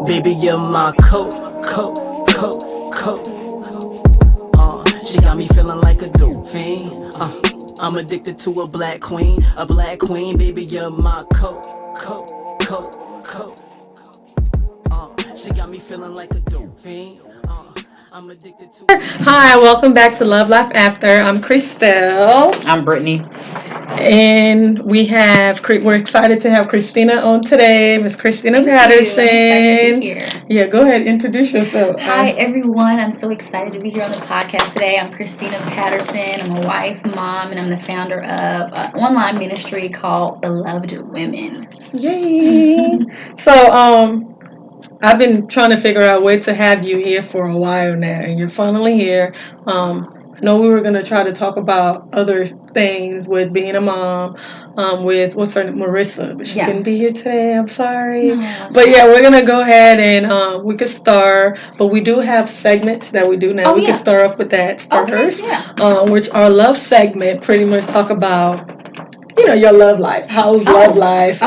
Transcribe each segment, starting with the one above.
Baby, you're my coat. She got me feeling like a dope fiend. I'm addicted to a black queen, baby, you're my coat. She got me feeling like a dope fiend. I'm addicted to. Hi, welcome back to Love Life After. I'm Christelle. I'm Brittany. And we're excited to have Christina on today, Miss Christina Patterson. I'm excited to be here. Yeah, go ahead, introduce yourself. Hi, everyone. I'm so excited to be here on the podcast today. I'm Christina Patterson. I'm a wife, mom, and I'm the founder of an online ministry called Beloved Women. Yay! So, I've been trying to figure out where to have you here for a while now, and you're finally here. I know we were going to try to talk about other things with being a mom, with what's her name, Marissa, but she couldn't be here today. I'm sorry. But yeah, we're going to go ahead and we could start, but we do have segments that we do now. We could start off with that first, which our love segment pretty much talk about your love life. How's love life?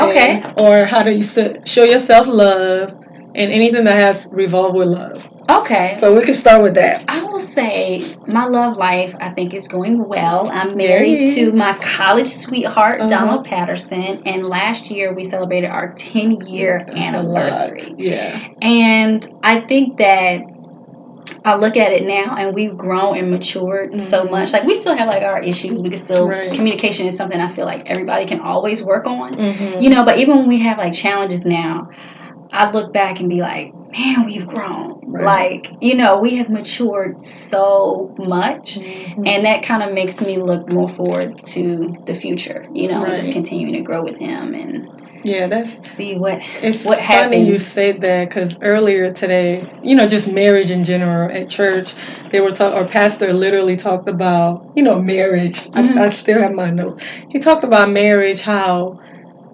Or how do you show yourself love? And anything that has revolved with love. Okay. So we can start with that. I will say my love life, I think, is going well. I'm married to my college sweetheart, Donald Patterson. And last year we celebrated our 10-year anniversary. Yeah. And I think that I look at it now and we've grown and matured so much. Like, we still have like our issues. We can still, communication is something I feel like everybody can always work on. But even when we have like challenges now, I look back and be like, man, we've grown. Like, we have matured so much. And that kind of makes me look more forward to the future, and just continuing to grow with him and see what happens. It's funny you said that, because earlier today, just marriage in general at church, they were our pastor literally talked about, marriage. I still have my notes. He talked about marriage, how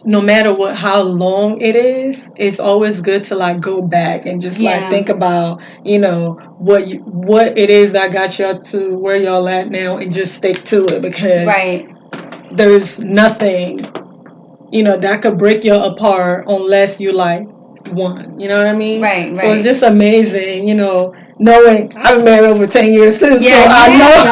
no matter how long it is, it's always good to like go back and just like think about, what it is that got y'all to where y'all at now, and just stick to it, because there's nothing, that could break you apart unless you like one. You know what I mean? Right. So it's just amazing, knowing I've been married over 10 years too. Yeah, so I know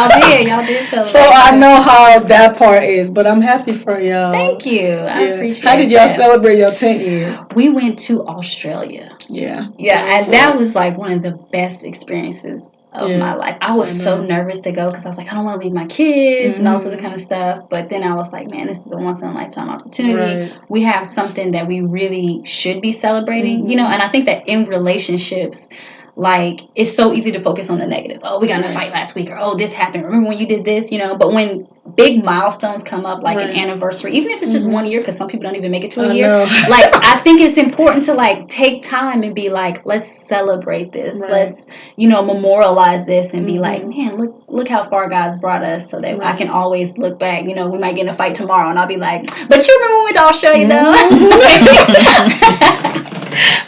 y'all did. So I know how that part is, but I'm happy for y'all. Thank you. I appreciate it. How did y'all celebrate your 10th year? We went to Australia. Yeah, and that was like one of the best experiences of my life. I was so nervous to go because I was like, I don't want to leave my kids and all sorts of kind of stuff. But then I was like, man, this is a once in a lifetime opportunity. We have something that we really should be celebrating, and I think that in relationships, like, it's so easy to focus on the negative. Oh, we got in a fight last week, or oh, this happened. Remember when you did this, But when big milestones come up, like an anniversary, even if it's just 1 year, because some people don't even make it to a year. Like, I think it's important to like take time and be like, let's celebrate this. Let's, memorialize this and be like, man, look how far God's brought us, so that I can always look back. We might get in a fight tomorrow, and I'll be like, but you remember when we went to Australia though?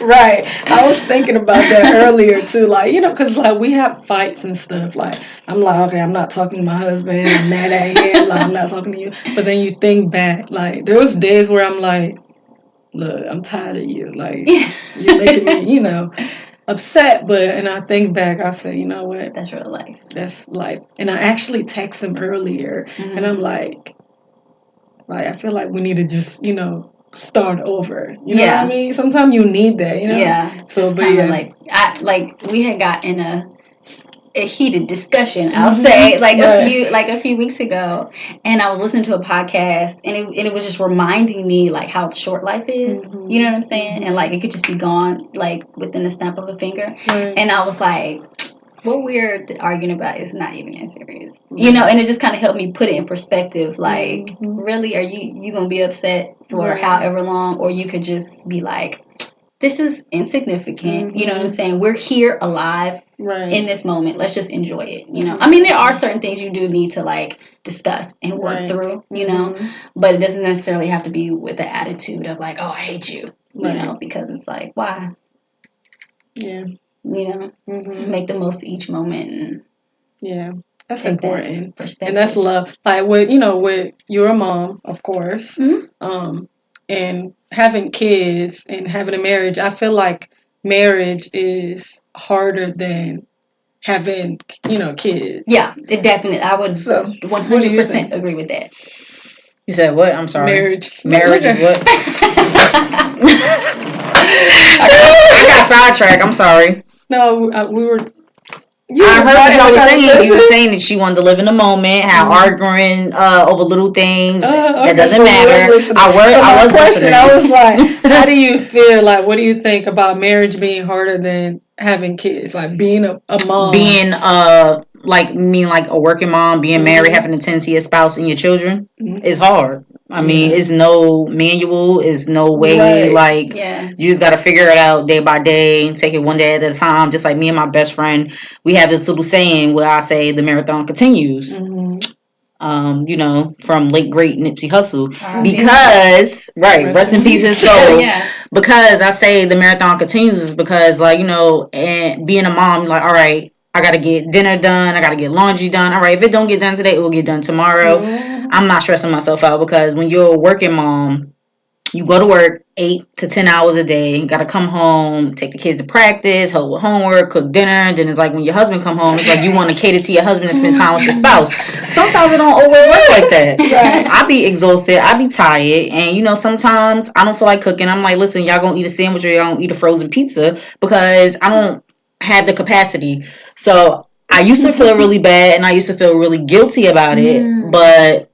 Right. I was thinking about that earlier too, like, because like we have fights and stuff. Like, I'm like, okay, I'm not talking to my husband, I'm mad at him, like, I'm not talking to you. But then you think back, like, there was days where I'm like, look, I'm tired of you, like, you're making me, upset. And I think back, I say, you know what, that's real life. That's life. And I actually text him earlier, and I'm like, I feel like we need to just, start over. You know what I mean? Sometimes you need that, Yeah. So, just kind of like we had got in a heated discussion, I'll say, a few weeks ago, and I was listening to a podcast, and it was just reminding me like how short life is. You know what I'm saying? And like it could just be gone like within the snap of a finger. And I was like, what we're arguing about is not even that serious, and it just kind of helped me put it in perspective. Like, really, are you gonna be upset for however long, or you could just be like, this is insignificant. You know what I'm saying? We're here alive in this moment. Let's just enjoy it. I mean, there are certain things you do need to like discuss and work through, but it doesn't necessarily have to be with the attitude of like, oh, I hate you, because it's like, why? Yeah. Make the most of each moment. Yeah. That's important. Perspective. And that's love. Like with you're a mom, of course. And having kids and having a marriage, I feel like marriage is harder than having, kids. Yeah, it definitely. I would 100% agree with that. You said what? I'm sorry. Marriage is what? I got sidetracked. I'm sorry. No, we were. I heard what y'all was saying. You were saying that she wanted to live in the moment, arguing over little things that doesn't matter. I was listening. I was like, how do you feel? Like, what do you think about marriage being harder than having kids? Like being a mom, being like a working mom, being married, having to tend to your spouse and your children is hard. I mean, it's no manual, it's no way. Like, you just got to figure it out day by day, take it one day at a time. Just like me and my best friend, we have this little saying where I say the marathon continues. From late great Nipsey Hussle, because rest in peace his soul. Because I say the marathon continues is because and being a mom, like, all right, I gotta get dinner done, I gotta get laundry done. All right, if it don't get done today, it will get done tomorrow. I'm not stressing myself out, because when you're a working mom, you go to work 8 to 10 hours a day, gotta come home, take the kids to practice, help with homework, cook dinner, and then it's like when your husband come home, it's like you want to cater to your husband and spend time with your spouse. Sometimes it don't always work like that. I be exhausted, I be tired, and sometimes I don't feel like cooking. I'm like, listen, y'all gonna eat a sandwich or y'all gonna eat a frozen pizza, because I don't have the capacity. So I used to feel really bad, and I used to feel really guilty about it, but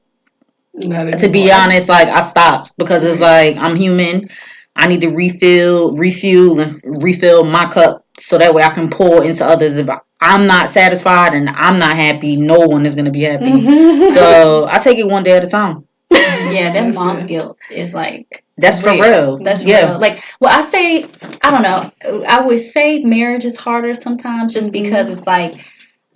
to be honest, like, I stopped, because it's like, I'm human. I need to refuel and refill my cup, so that way I can pour into others. If I'm not satisfied and I'm not happy, no one is going to be happy. So I take it one day at a time. Yeah, that mom guilt is like, that's real. For real. That's real. Like, well, I don't know. I would say marriage is harder sometimes, just because it's like,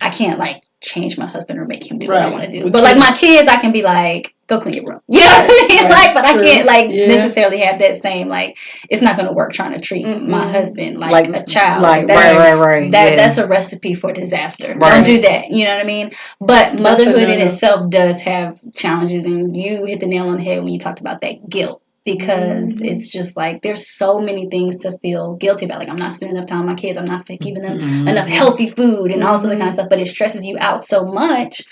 I can't like change my husband or make him do what I want to do. But like my kids, I can be like, go clean your room. You know what I mean? Like, but I can't necessarily have that same, like, it's not going to work trying to treat my husband like a child. Like right. That's a recipe for disaster. Don't do that. You know what I mean? But motherhood in itself does have challenges, and you hit the nail on the head when you talked about that guilt. Because it's just like, there's so many things to feel guilty about. Like, I'm not spending enough time with my kids. I'm not giving them enough healthy food and all sorts of kind of stuff. But it stresses you out so much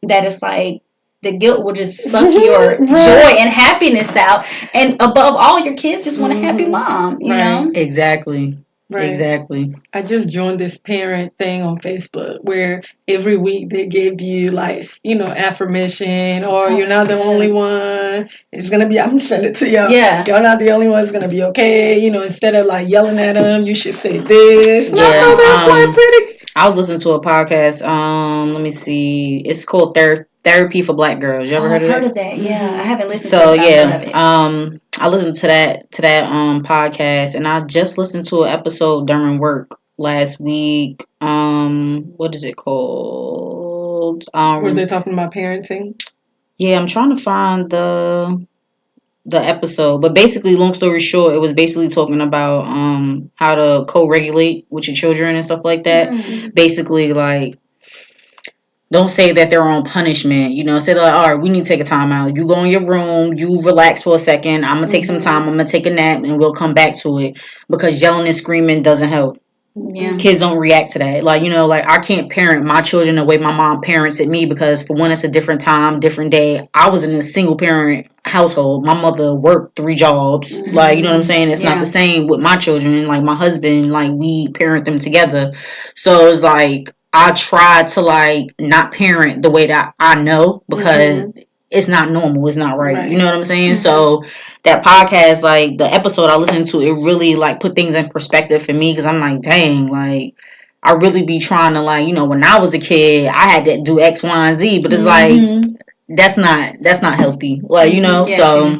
that it's like, the guilt will just suck your joy and happiness out. And above all, your kids just want a happy mom, you know? Exactly. Right. Exactly. I just joined this parent thing on Facebook where every week they give you like, affirmation, or you're not the only one. It's going to be, I'm going to send it to y'all. Yeah. You're not the only one. It's going to be okay. Instead of like yelling at them, you should say this. Yeah. That's quite pretty. I was listening to a podcast. Let me see. It's called Therapy for Black Girls. You ever heard of it? I've heard of that. Yeah. I haven't listened to it. But I've heard of it. I listened to that podcast, and I just listened to an episode during work last week. What is it called? Were they talking about parenting? Yeah, I'm trying to find the episode, but basically, long story short, it was basically talking about how to co-regulate with your children and stuff like that. Basically, like, don't say that they're on punishment. Say like, all right, we need to take a time out. You go in your room, you relax for a second. I'm gonna take some time. I'm gonna take a nap, and we'll come back to it, because yelling and screaming doesn't help. Yeah. Kids don't react to that. Like, like, I can't parent my children the way my mom parents at me, because for one, it's a different time, different day. I was in a single parent household. My mother worked 3 jobs. Like, you know what I'm saying? It's not the same with my children. Like, my husband, like, we parent them together. So it's like, I try to like not parent the way that I know, because it's not normal. It's not right. You know what I'm saying? So that podcast, like the episode I listened to, it really like put things in perspective for me, because I'm like, dang, like I really be trying to like, when I was a kid, I had to do X, Y, and Z, but it's like that's not healthy. Like, so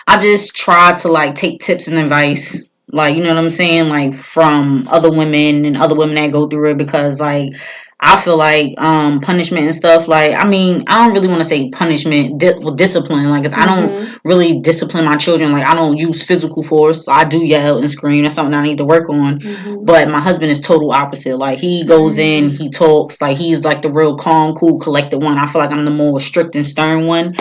I just try to like take tips and advice like, you know what I'm saying, like from other women and other women that go through it, because like I feel like punishment and stuff, like, I mean, I don't really want to say punishment, discipline, like, 'cause I don't really discipline my children. Like, I don't use physical force. I do yell and scream. That's something I need to work on. But my husband is total opposite. Like, he goes in, he talks, like, he's like the real calm, cool, collected one. I feel like I'm the more strict and stern one.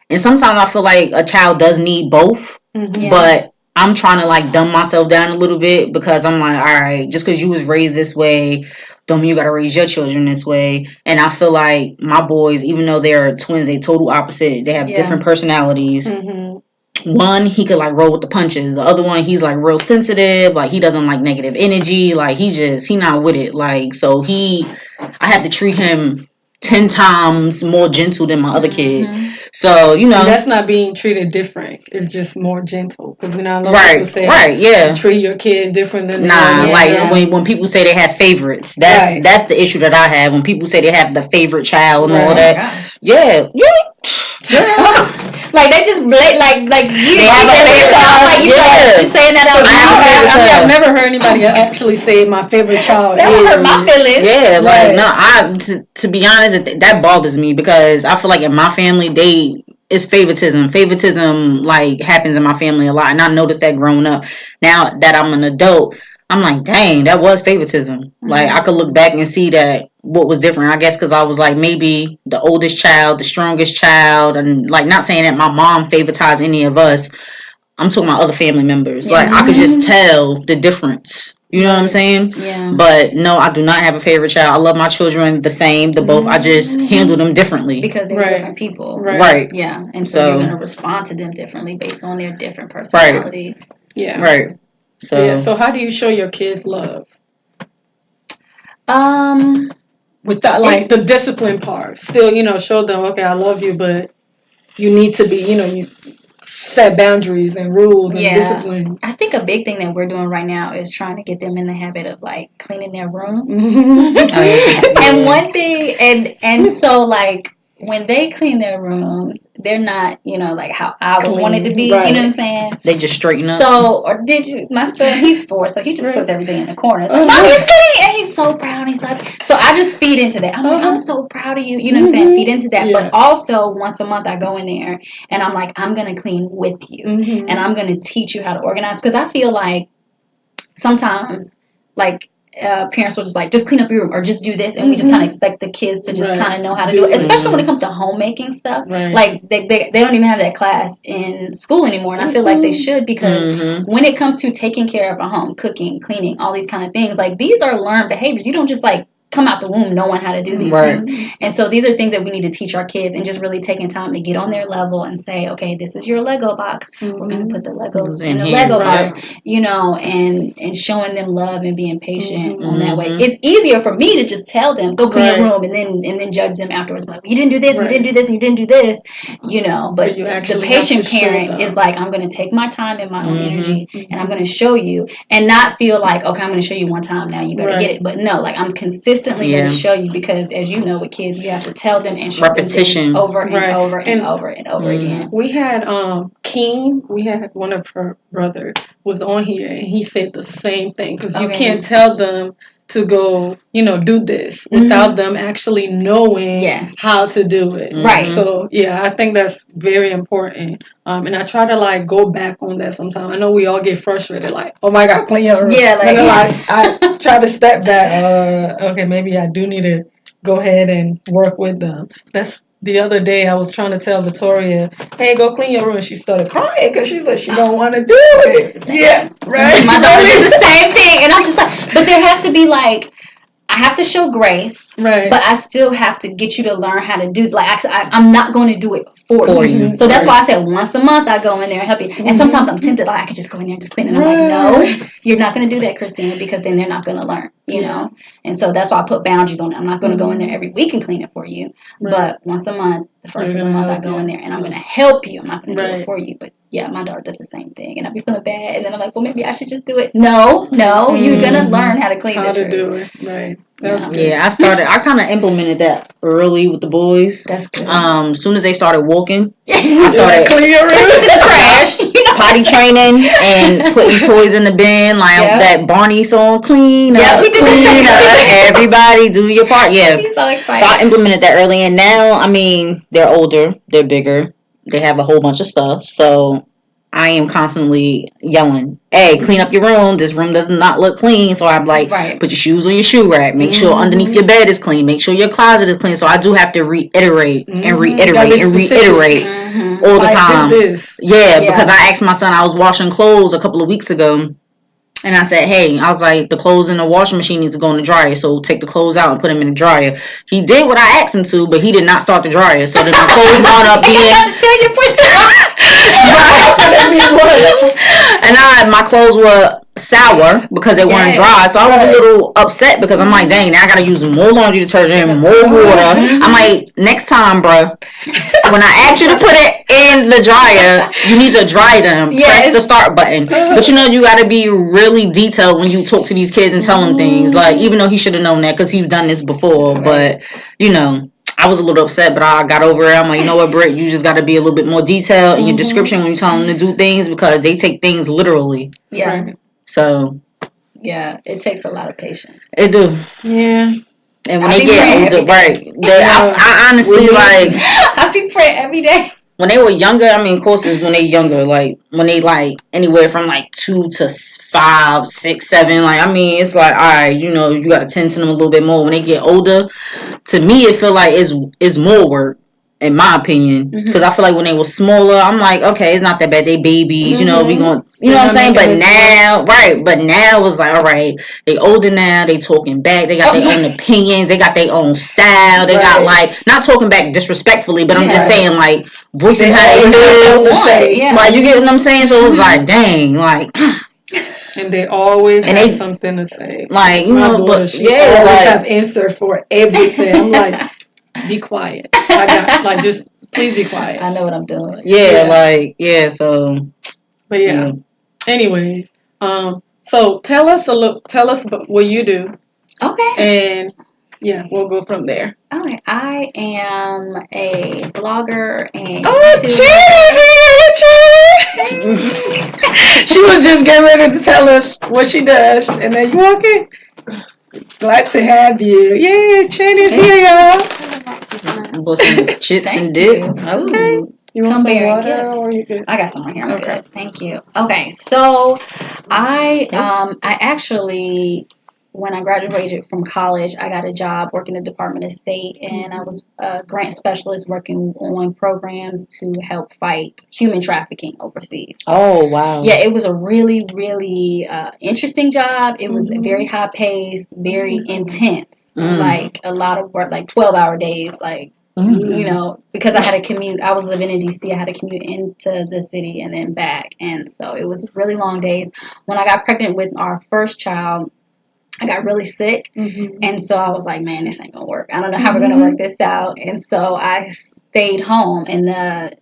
And sometimes I feel like a child does need both, but I'm trying to like dumb myself down a little bit, because I'm like, all right, just because you was raised this way, don't mean you gotta raise your children this way. And I feel like my boys, even though they're twins, they total opposite. They have different personalities. One, he could like roll with the punches. The other one, he's like real sensitive. Like, he doesn't like negative energy. Like, he not with it. Like, so I have to treat him 10 times more gentle than my other kid. So, you know. And that's not being treated different. It's just more gentle. Because, you know, a lot of people say you treat your kids different than when people say they have favorites, that's the issue that I have. When people say they have the favorite child and all that. Like, they just like you. They have a favorite child. Like, you just saying that out loud. I've never heard anybody actually say my favorite child. That would hurt my feelings. Yeah, like, no, to be honest, that bothers me, because I feel like in my family, it's favoritism. Favoritism, like, happens in my family a lot, and I noticed that growing up. Now that I'm an adult, I'm like, dang, that was favoritism. Like, I could look back and see that what was different. I guess because I was like maybe the oldest child, the strongest child, and like, not saying that my mom favoritized any of us. I'm talking about other family members. Like, I could just tell the difference. You know what I'm saying? Yeah. But no, I do not have a favorite child. I love my children the same, the both. I just handle them differently. Because they're different people. Right. Yeah. And so you're going to respond to them differently based on their different personalities. Right. Yeah. Right. So how do you show your kids love? With that, like, the discipline part. Still, you know, show them, okay, I love you, but you need to be, you know, you set boundaries and rules and discipline. I think a big thing that we're doing right now is trying to get them in the habit of like cleaning their rooms. And one thing, and so like when they clean their rooms, they're not, you know, like how I would want it to be. You know what I'm saying? They just straighten up. So, or did you? My son, he's 4, so he just puts everything in the corner. It's like, Mommy's clean, and he's so proud. He's like, so I just feed into that. I'm like, I'm so proud of you. You know what I'm saying? Feed into that. But also, once a month, I go in there and I'm like, I'm gonna clean with you, and I'm gonna teach you how to organize, because I feel like sometimes, like, parents will just like, just clean up your room or just do this, and we just kind of expect the kids to just kind of know how to do it, especially when it comes to homemaking stuff. Like, they don't even have that class in school anymore, and I feel like they should, because when it comes to taking care of a home, cooking, cleaning, all these kind of things, like, these are learned behaviors. You don't just like come out the womb knowing how to do these things. And so these are things that we need to teach our kids, and just really taking time to get on their level and say, okay, this is your Lego box. We're going to put the Legos in the Lego box, you know, and showing them love and being patient on that way. It's easier for me to just tell them, go clean your room, and then judge them afterwards. Like, well, you didn't do this, and you didn't do this, and you didn't do this, you know. But the patient parent is like, I'm going to take my time and my own energy, and I'm going to show you, and not feel like, okay, I'm going to show you one time, now you better get it. But no, like, I'm consistently going to show you, because as you know, with kids, you have to tell them and show repetition them over and over and over and over again. We had Keen, we had one of her brother was on here, and he said the same thing, because you can't tell them to go, you know, do this without them actually knowing how to do it. Right. So, yeah, I think that's very important. And I try to, like, go back on that sometimes. I know we all get frustrated, like, oh my God, clean your room. Yeah, like, I try to step back. Okay, maybe I do need to go ahead and work with them. That's the other day I was trying to tell Victoria, hey, go clean your room. And she started crying because she said she don't want to do it. Yeah, right. My daughter did the same thing. And I'm just like, but there has to be, like, I have to show grace, but I still have to get you to learn how to do. Like, I'm not going to do it for you. So that's why I said once a month I go in there and help you. And sometimes I'm tempted, like, I could just go in there and just clean it. And I'm like, no, you're not going to do that, Christina, because then they're not going to learn, you know. And so that's why I put boundaries on it. I'm not going to go in there every week and clean it for you, but once a month, the first of the month, I go in there and I'm going to help you. I'm not going to do it for you, but yeah, my daughter does the same thing, and I be feeling bad, and then I'm like, well, maybe I should just do it. No, you're gonna learn how to clean this room. How to do it, right? Yeah, I kind of implemented that early with the boys. That's good. As soon as they started walking, I started clean your room. To the trash. You know, potty training and putting toys in the bin, like that Barney song, clean up, clean up. Everybody do your part. Yeah. He's so excited. So I implemented that early, and now, I mean, they're older, they're bigger, they have a whole bunch of stuff. So I am constantly yelling, hey, clean up your room. This room does not look clean. So I'm like, put your shoes on your shoe rack. Make sure underneath your bed is clean. Make sure your closet is clean. So I do have to reiterate and reiterate and reiterate all the time. Yeah, because I asked my son, I was washing clothes a couple of weeks ago. And I said, hey, I was like, the clothes in the washing machine needs to go in the dryer. So take the clothes out and put them in the dryer. He did what I asked him to, but he did not start the dryer. So then my clothes wound up being... I have to tell you and my clothes were sour because they weren't dry. So I was a little upset because I'm like, dang, now I got to use more laundry detergent, more water. I'm like, next time, bro, when I ask you to put it in the dryer, you need to dry them. Press the start button. But you know, you got to be really detailed when you talk to these kids and tell them things. Like, even though he should have known that because he's done this before. But, you know, I was a little upset, but I got over it. I'm like, you know what, Britt, you just got to be a little bit more detailed in your description when you tell them to do things because they take things literally. Yeah. So. Yeah, it takes a lot of patience. It do. Yeah. And when they get older, right? I honestly like. I be praying every day. When they were younger, I mean, of course, is when they younger, like when they like anywhere from like 2 to 5, 6, 7. Like, I mean, it's like, all right, you know, you got to tend to them a little bit more. When they get older, to me, it feel like it's more work, in my opinion, because I feel like when they were smaller, I'm like, okay, it's not that bad. They babies, you know, we going, you know what I'm saying? But now, but now it's like, all right, they older now, they talking back, they got their own opinions, they got their own style, they got like, not talking back disrespectfully, but I'm just saying like, voicing how they feel. Like, you get what I'm saying? So it's like, dang, like. And they always have something to say. Like, you my know, daughter, but she yeah, always like, have answer for everything. I'm like, be quiet. I got like, just please be quiet. I know what I'm doing. Yeah, like, so. But yeah. Anyways, so tell us about what you do. Okay. And yeah, we'll go from there. Okay, I am a blogger and She was just getting ready to tell us what she does, and then you okay? Glad to have you. Yeah, Trinity's here, y'all. With some chips and dip. Okay. You want some water or you good? I got some right here. I'm good. Thank you. Okay, so I actually, when I graduated from college, I got a job working in the Department of State, and I was a grant specialist working on programs to help fight human trafficking overseas. Oh, wow. Yeah, it was a really, really interesting job. It was very high paced, very intense, like a lot of work, like 12-hour days, like, you know, because I had to commute. I was living in D.C. I had to commute into the city and then back. And so it was really long days. When I got pregnant with our first child, I got really sick. And so I was like, man, this ain't going to work. I don't know how we're going to work this out. And so I stayed home. And the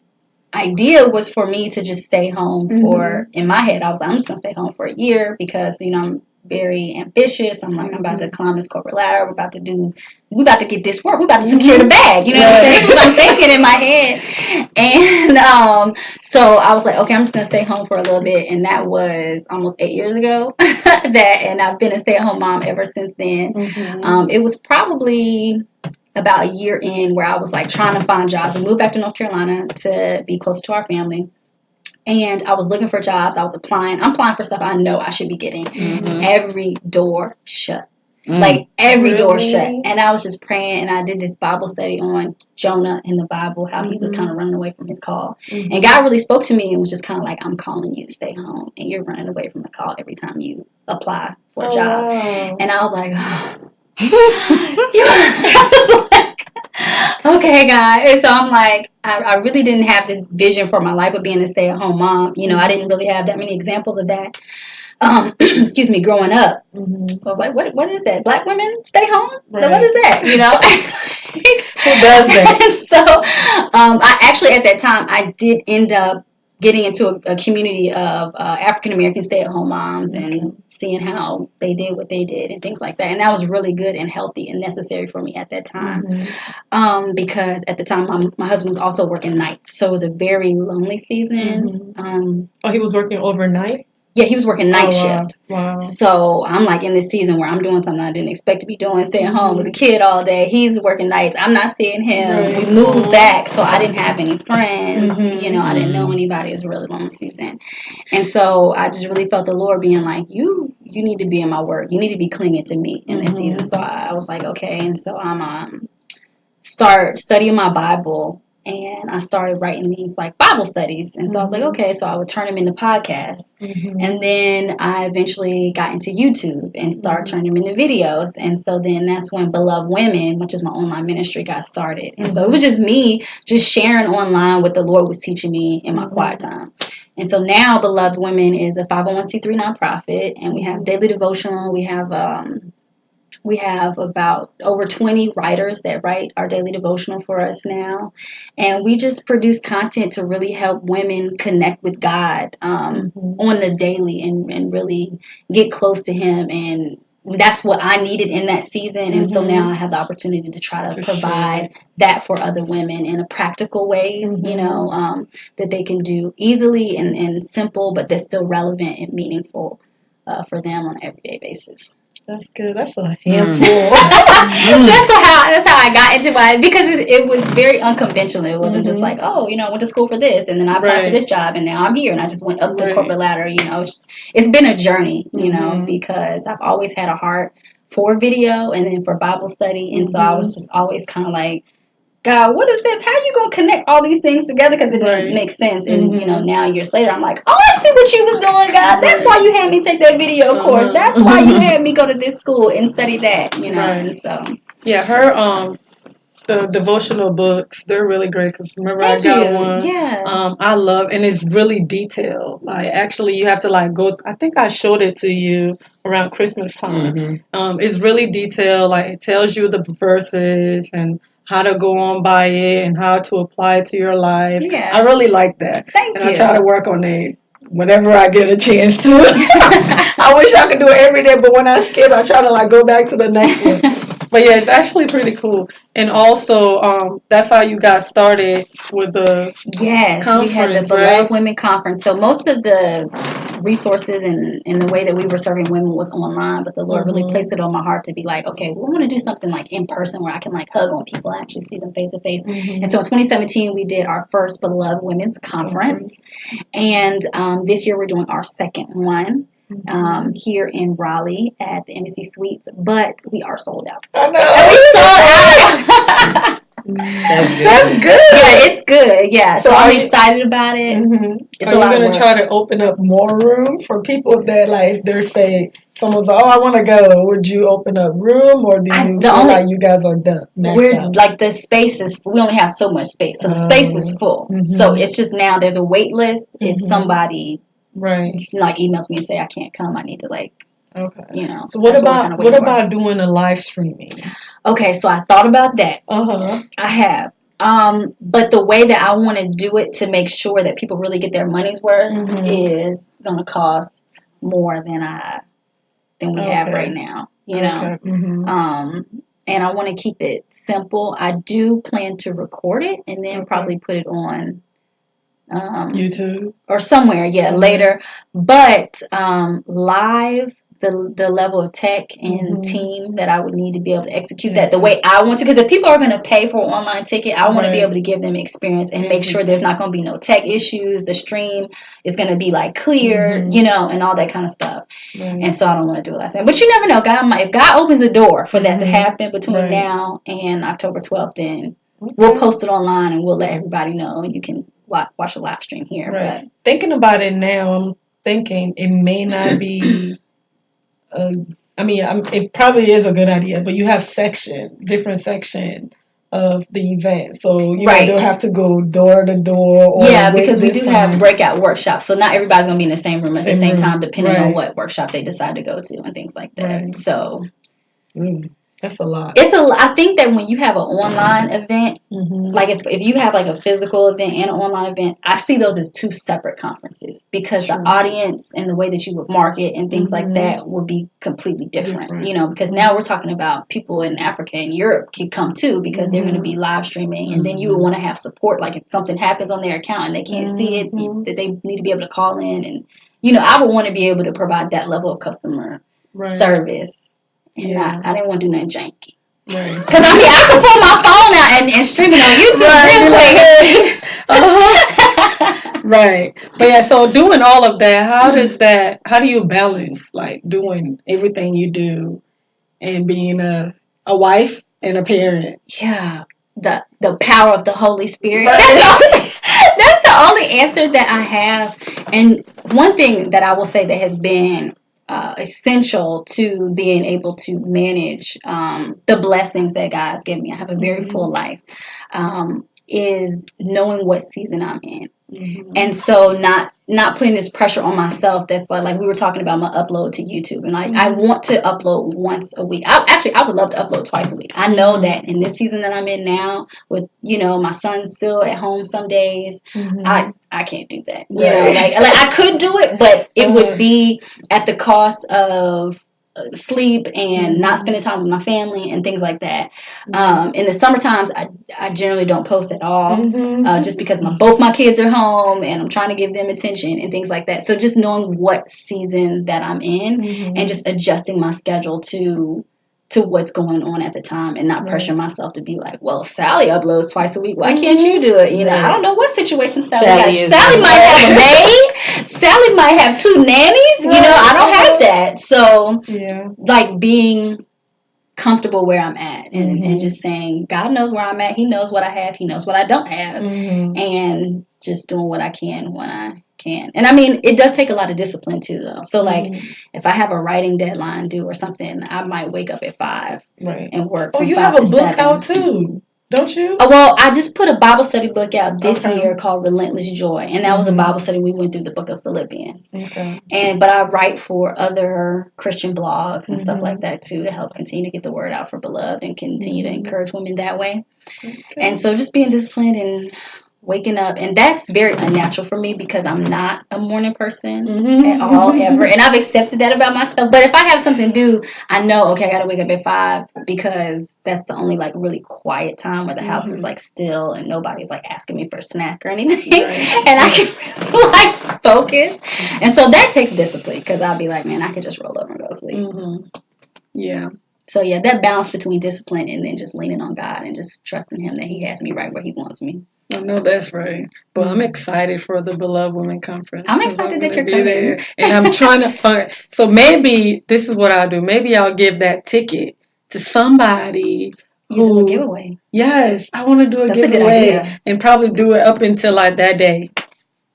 idea was for me to just stay home for, in my head, I was like, I'm just going to stay home for a year because, you know, I'm very ambitious. I'm like, I'm about to climb this corporate ladder. We about to get this work. We about to secure the bag. You know what I'm saying? That's what I'm thinking in my head. And so I was like, okay, I'm just going to stay home for a little bit. And that was almost 8 years ago. And I've been a stay-at-home mom ever since then. It was probably about a year in where I was like trying to find jobs. We moved back to North Carolina to be closer to our family. And I was looking for jobs. I was applying. I'm applying for stuff I know I should be getting. Every door shut. Like, every door shut. And I was just praying, and I did this Bible study on Jonah in the Bible, how he was kind of running away from his call. And God really spoke to me and was just kind of like, I'm calling you to stay home, and you're running away from the call every time you apply for a job. Wow. And I was like, okay, God. And so I'm like, I really didn't have this vision for my life of being a stay-at-home mom. You know, I didn't really have that many examples of that. Excuse me, growing up. So I was like, what is that? Black women stay home? Right. What is that? You know? Who does that? So I actually, at that time, I did end up getting into a community of African American stay-at-home moms and seeing how they did what they did and things like that. And that was really good and healthy and necessary for me at that time. Because at the time my husband was also working nights, so it was a very lonely season. He was working overnight? Yeah, he was working night shift. Wow. So I'm like in this season where I'm doing something I didn't expect to be doing, staying home with a kid all day. He's working nights. I'm not seeing him. Right. We moved back, so I didn't have any friends. You know, I didn't know anybody. It was a really long season. And so I just really felt the Lord being like, you need to be in my word. You need to be clinging to me in this season. So I was like, okay. And so I'm start studying my Bible. And I started writing these like Bible studies. And so I was like, okay, so I would turn them into podcasts. And then I eventually got into YouTube and started turning them into videos. And so then that's when Beloved Women, which is my online ministry, got started. And so it was just me just sharing online what the Lord was teaching me in my quiet time. And so now Beloved Women is a 501c3 nonprofit. And we have daily devotional. We have about over 20 writers that write our daily devotional for us now. And we just produce content to really help women connect with God on the daily and really get close to Him. And that's what I needed in that season. And so now I have the opportunity to try to provide that for other women in a practical ways, you know, that they can do easily and simple, but they're still relevant and meaningful for them on an everyday basis. That's good. That's a handful. That's how I got into it, because it was very unconventional. It wasn't just like, oh, you know, I went to school for this and then I applied for this job and now I'm here and I just went up the corporate ladder. You know, it's been a journey, you know, because I've always had a heart for video and then for Bible study. And so I was just always kind of like, God, what is this? How are you going to connect all these things together? Because it didn't make sense. And, you know, now years later, I'm like, oh, I see what you was doing, God. That's why you had me take that video course. That's why you had me go to this school and study that, you know. And so. Yeah, her, the devotional books, they're really great. Because remember, I got one. Yeah. I love, and it's really detailed. Like, actually, you have to, like, go, I think I showed it to you around Christmas time. It's really detailed. Like, it tells you the verses and how to go on by it and how to apply it to your life. Yeah. I really like that. Thank you. I try to work on it whenever I get a chance to. I wish I could do it every day, but when I skip, I try to like go back to the next one. But yeah, it's actually pretty cool. And also, that's how you got started with the conference, we had the Beloved Women Conference. So most of the resources and the way that we were serving women was online, but the Lord really placed it on my heart to be like, okay, we want to do something like in person where I can like hug on people and actually see them face to face. And so in 2017, we did our first Beloved Women's Conference. And this year we're doing our second one. Here in Raleigh at the Embassy Suites, but we are sold out. I know. We sold out. That's good. Yeah, it's good. Yeah, so I'm excited about it. It's are you going to try to open up more room for people that like they're saying someone's like, oh, I want to go? Would you open up room, or do you feel like you guys are done? We're out? Like the space is. We only have so much space, so the space is full. So it's just now there's a wait list. If somebody like emails me and say I can't come, I need to like. Okay. You know. So what about doing a live streaming? Okay, so I thought about that. I have. But the way that I want to do it to make sure that people really get their money's worth is going to cost more than we have right now. You know. And I want to keep it simple. I do plan to record it and then probably put it on. YouTube or somewhere later, but live the level of tech and team that I would need to be able to execute that the way I want to, because if people are going to pay for an online ticket, I want to be able to give them experience and make sure there's not going to be no tech issues, the stream is going to be like clear, you know, and all that kind of stuff. And so I don't want to do it last time, but you never know, if God opens a door for that to happen between now and October 12th, then we'll post it online and we'll let everybody know. You can watch a live stream here. But thinking about it now, I'm thinking it may not be. It probably is a good idea, but you have different sections of the event, so you don't have to go door to door. Or because we do have breakout workshops, so not everybody's gonna be in the same room at the same time, depending on what workshop they decide to go to and things like that. So. That's a lot. I think that when you have an online event, like if you have like a physical event and an online event, I see those as two separate conferences because the audience and the way that you would market and things like that would be completely different. You know, because now we're talking about people in Africa and Europe can come too because they're going to be live streaming, and then you would want to have support. Like if something happens on their account and they can't see it, that they need to be able to call in, and you know, I would want to be able to provide that level of customer service. And I didn't want to do nothing janky. Right. Because I mean, I could pull my phone out and stream it on YouTube real quick. Right. But yeah, so doing all of that, how do you balance like doing everything you do and being a wife and a parent? Yeah. The power of the Holy Spirit. Right. That's the only answer that I have. And one thing that I will say that has been essential to being able to manage the blessings that God's given me. I have a very full life. Is knowing what season I'm in. And so not putting this pressure on myself that's like we were talking about my upload to YouTube, and I want to upload once a week. I would love to upload twice a week. I know that in this season that I'm in now, with you know my son's still at home some days, I can't do that. You know, like I could do it, but it would be at the cost of sleep and not spending time with my family and things like that. In the summer times, I generally don't post at all, just because both my kids are home and I'm trying to give them attention and things like that. So just knowing what season that I'm in and just adjusting my schedule to what's going on at the time and not pressure myself to be like, well, Sally uploads twice a week. Why can't you do it? You know, I don't know what situation Sally might have a maid. Sally might have 2 nannies. You know, I don't have that. So, like being comfortable where I'm at and just saying, God knows where I'm at. He knows what I have. He knows what I don't have. And just doing what I can when I can. And I mean, it does take a lot of discipline too, though. So like if I have a writing deadline due or something, I might wake up at 5 and work from 5 to 7. Oh, you have a book out too, don't you? Well, I just put a Bible study book out this year called Relentless Joy. And that was a Bible study. We went through the book of Philippians. But I write for other Christian blogs and stuff like that too to help continue to get the word out for Beloved and continue to encourage women that way. And so just being disciplined and waking up, and that's very unnatural for me because I'm not a morning person at all, ever, and I've accepted that about myself. But if I have something due, I know, okay, I gotta wake up at 5 because that's the only like really quiet time where the house is like still and nobody's like asking me for a snack or anything, and I can like focus. And so that takes discipline because I'll be like, man, I could just roll over and go to sleep. So yeah, that balance between discipline and then just leaning on God and just trusting Him that He has me right where He wants me. I know that's right. But I'm excited for the Beloved Women Conference. I'm excited that you're coming. There. And I'm trying to so maybe this is what I'll do. Maybe I'll give that ticket to somebody You do a giveaway. Yes, I want to do a giveaway. A good idea. And probably do it up until like that day.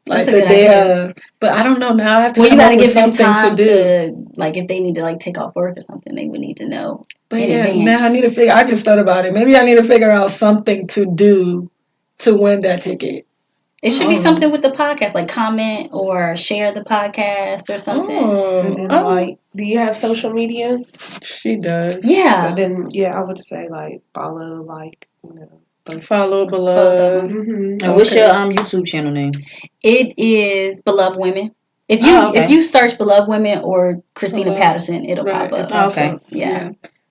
Like the day of. But I don't know now. I have to you got to give them time to like if they need to like take off work or something, they would need to know. But now I need to figure. I just thought about it. Maybe I need to figure out something to do to win that ticket. It should be something with the podcast, like comment or share the podcast or something. Like, do you have social media? She does. Yeah. So then, I would say like follow, like follow Beloved. And what's your YouTube channel name? It is Beloved Women. If you search Beloved Women or Christina Patterson, it'll pop up. Okay. Yeah.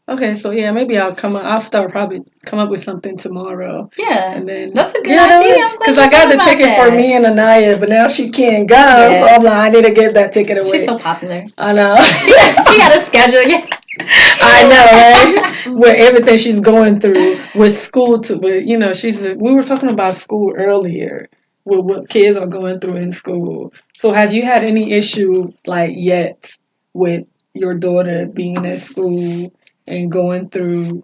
Okay, so maybe I'll probably come up with something tomorrow. Yeah, and then that's a good idea. Because I got the ticket for me and Anaya, but now she can't go, so I'm like, I need to give that ticket away. She's so popular. I know. she got a schedule. Yeah. I know, right? With everything she's going through with school, we were talking about school earlier. With what kids are going through in school. So have you had any issue like yet with your daughter being at school and going through,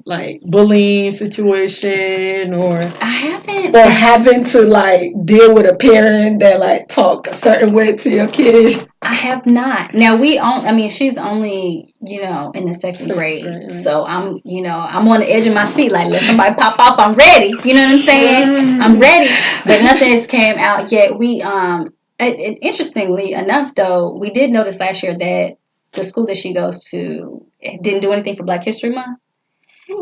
like bullying situation or I haven't or having to like deal with a parent that like talk a certain way to your kid? I have not. Now she's only, in the second grade. Right. So I'm on the edge of my seat. Like, let somebody pop off. I'm ready. You know what I'm saying? I'm ready. But nothing has came out yet. We, interestingly enough though, we did notice last year that the school that she goes to didn't do anything for Black History Month.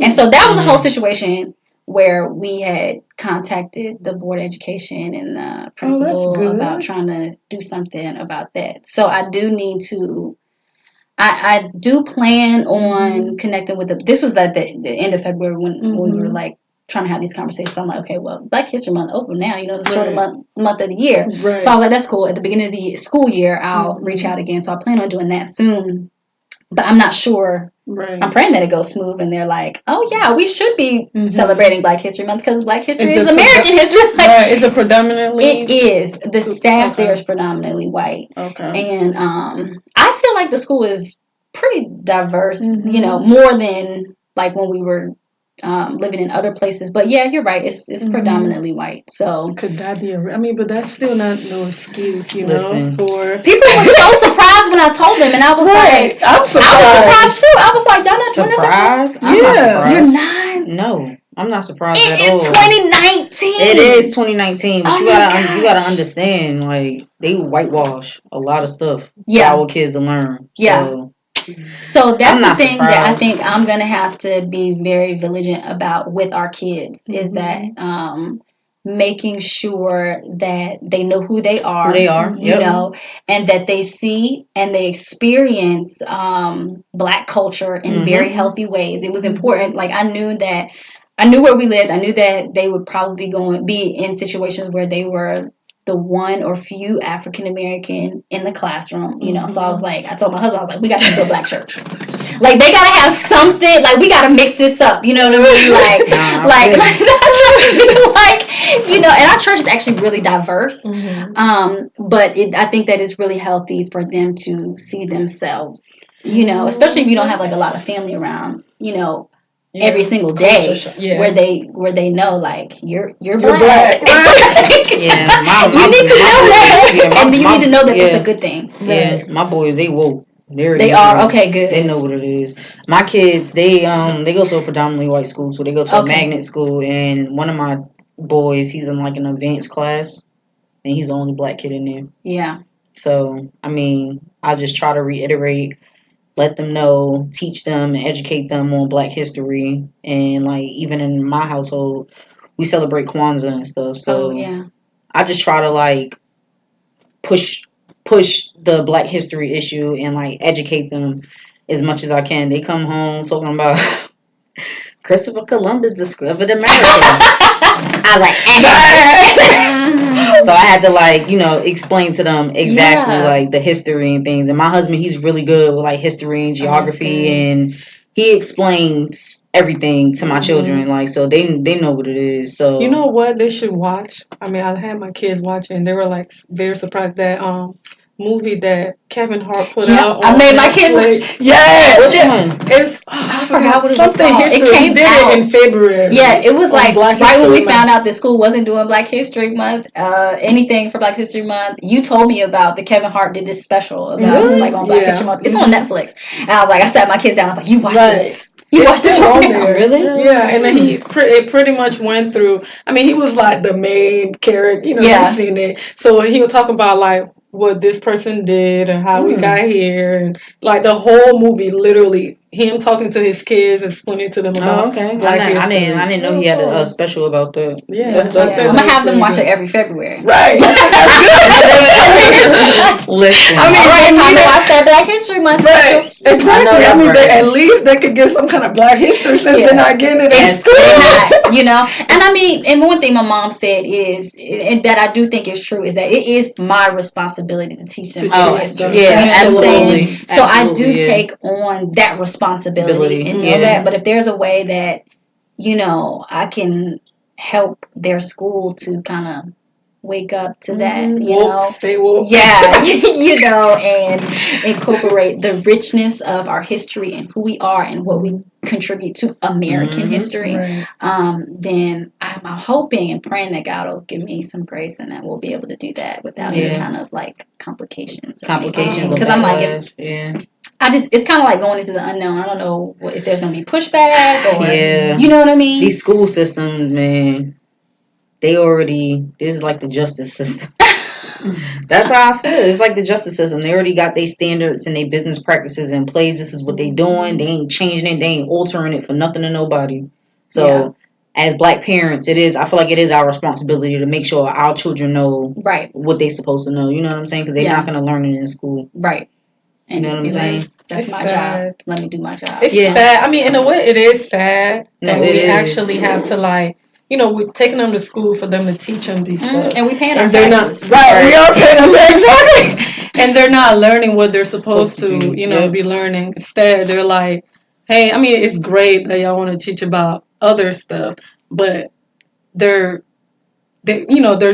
And so that was a whole situation where we had contacted the Board of Education and the principal about trying to do something about that. So I do need to, I do plan on connecting with this was at the end of February when we were like trying to have these conversations. So I'm like, okay, well, Black History Month over now, you know, it's a shorter month of the year. Right. So I was like, that's cool. At the beginning of the school year, I'll reach out again. So I plan on doing that soon. But I'm not sure. Right. I'm praying that it goes smooth, and they're like, "Oh yeah, we should be celebrating Black History Month because Black History is American history." Like, right? Is it predominantly? It is. The staff there is predominantly white. Okay. And I feel like the school is pretty diverse. You know, more than like when we were living in other places. But yeah, you're right. It's predominantly white. So could that be I mean, but that's still not no excuse, you know, for people were so surprised when I told them, and I was like, I'm surprised. I was surprised too. I was like, y'all not surprised? I'm not surprised. You're not? No, I'm not surprised at all. It is 2019. It is 2019, but you gotta understand, like they whitewash a lot of stuff for our kids to learn. So that's the thing that I think I'm going to have to be very vigilant about with our kids is that making sure that they know who they are. You know, and that they see and they experience Black culture in very healthy ways. It was important. Like I knew where we lived. I knew that they would probably be in situations where they were the one or few African American in the classroom, you know. So I was like, I told my husband, I was like, we got to go to a Black church. Like they gotta have something. Like we gotta mix this up. You know what I mean? Like you know. And our church is actually really diverse. But I think that it's really healthy for them to see themselves. You know, especially if you don't have like a lot of family around. You know. Every single day, where they know like you're black. Right? You need to know that, and you need to know that it's a good thing. Yeah, my boys they woke. They are okay. Good. They know what it is. My kids they go to a predominantly white school, so they go to a magnet school, and one of my boys he's in like an advanced class, and he's the only Black kid in there. Yeah. So I mean, I just try to reiterate. Let them know, teach them, and educate them on Black history. And, like, even in my household, we celebrate Kwanzaa and stuff. So, I just try to, like, push the Black history issue and, like, educate them as much as I can. They come home talking about Christopher Columbus discovered America. I was like, so I had to like, you know, explain to them exactly like the history and things. And my husband, he's really good with like history and geography, and he explains everything to my children. Like, so they know what it is. So you know what they should watch? I mean, I had my kids watching, and they were like very surprised that movie that Kevin Hart put out. I made my kids. Which one? It's I forgot what it was called. History. It came out in February. Yeah, it was like right when we found out the school wasn't doing Black History Month, anything for Black History Month. You told me about the Kevin Hart did this special about like on Black History Month. It's on Netflix, and I was like, I sat my kids down. I was like, you watch this. You watched this right now, really? Yeah, and then it pretty much went through. I mean, he was like the main character. You know, you've seen it. So he would talk about like what this person did and how we got here, and like the whole movie, literally him talking to his kids and explaining to them about. Black history. I didn't know he had a special about that. Yeah, I'm gonna have them watch it every February. Right. Listen, I mean, time to watch that Black History Month special. Exactly. I mean, at least they could get some kind of Black history since they're not getting it in school. You know, and I mean, and one thing my mom said is, and that I do think is true, is that it is my responsibility to teach them history. Yeah, absolutely. So I do take on that responsibility and know that. But if there's a way that, you know, I can help their school to kind of wake up to that, you know, stay woke. You know, and incorporate the richness of our history and who we are and what we contribute to American history, then I'm hoping and praying that God will give me some grace and that we'll be able to do that without any kind of like complications. Because I'm like, it's kind of like going into the unknown. I don't know if there's going to be pushback or, you know what I mean? These school systems, man, this is like the justice system. That's how I feel. It's like the justice system. They already got their standards and their business practices in place. This is what they doing. They ain't changing it. They ain't altering it for nothing and nobody. So, as black parents, I feel like it is our responsibility to make sure our children know what they supposed to know. You know what I'm saying? Because they're not going to learn it in school. Right. And you know what I'm saying? That's it's my sad. job. Let me do my job. It's sad. I mean, in a way, it is sad that we is. actually have to like, we're taking them to school for them to teach them these stuff, and we paying our they're taxes. not right. We are paying them exactly, and they're not learning what they're supposed to, be learning. Instead, they're like, hey, I mean, it's great that y'all want to teach about other stuff, but there's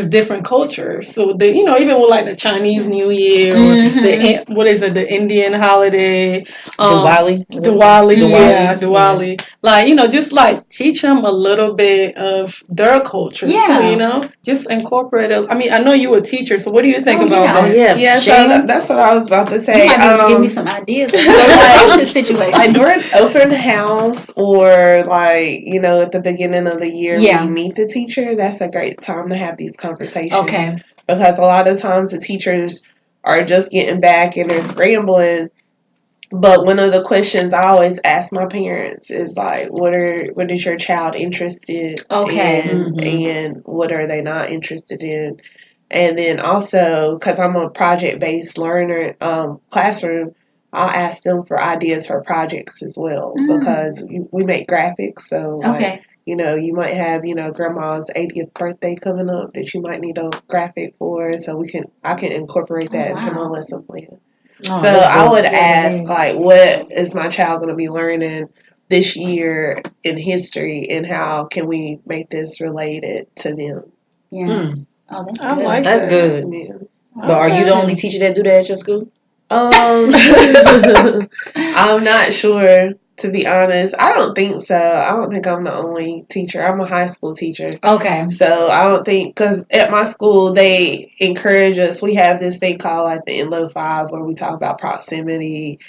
different cultures. So even with like the Chinese New Year or the Indian holiday, Diwali. Like, just like teach them a little bit of their culture. Yeah. Just incorporate it. I mean, I know you a teacher, so what do you think about that? Yeah, so that's what I was about to say. You might be able to give me some ideas of the situation. Like during open house or like, at the beginning of the year when you meet the teacher, that's a great time to have these conversations. Okay. Because a lot of times the teachers are just getting back and they're scrambling. But one of the questions I always ask my parents is like, what is your child interested in, and what are they not interested in? And then also, because I'm a project-based learner classroom, I'll ask them for ideas for projects as well, because we make graphics. So like, you might have, grandma's 80th birthday coming up that you might need a graphic for, so I can incorporate that into my lesson plan. So I would ask, like, what is my child going to be learning this year in history, and how can we make this related to them? Yeah. Oh, that's I good. like That's that. good. Yeah. So are you the only teacher that do that at your school? I'm not sure, to be honest. I don't think so. I don't think I'm the only teacher. I'm a high school teacher. Okay. So I don't think, because at my school, they encourage us. We have this thing called like the NLO 5 where we talk about proximity,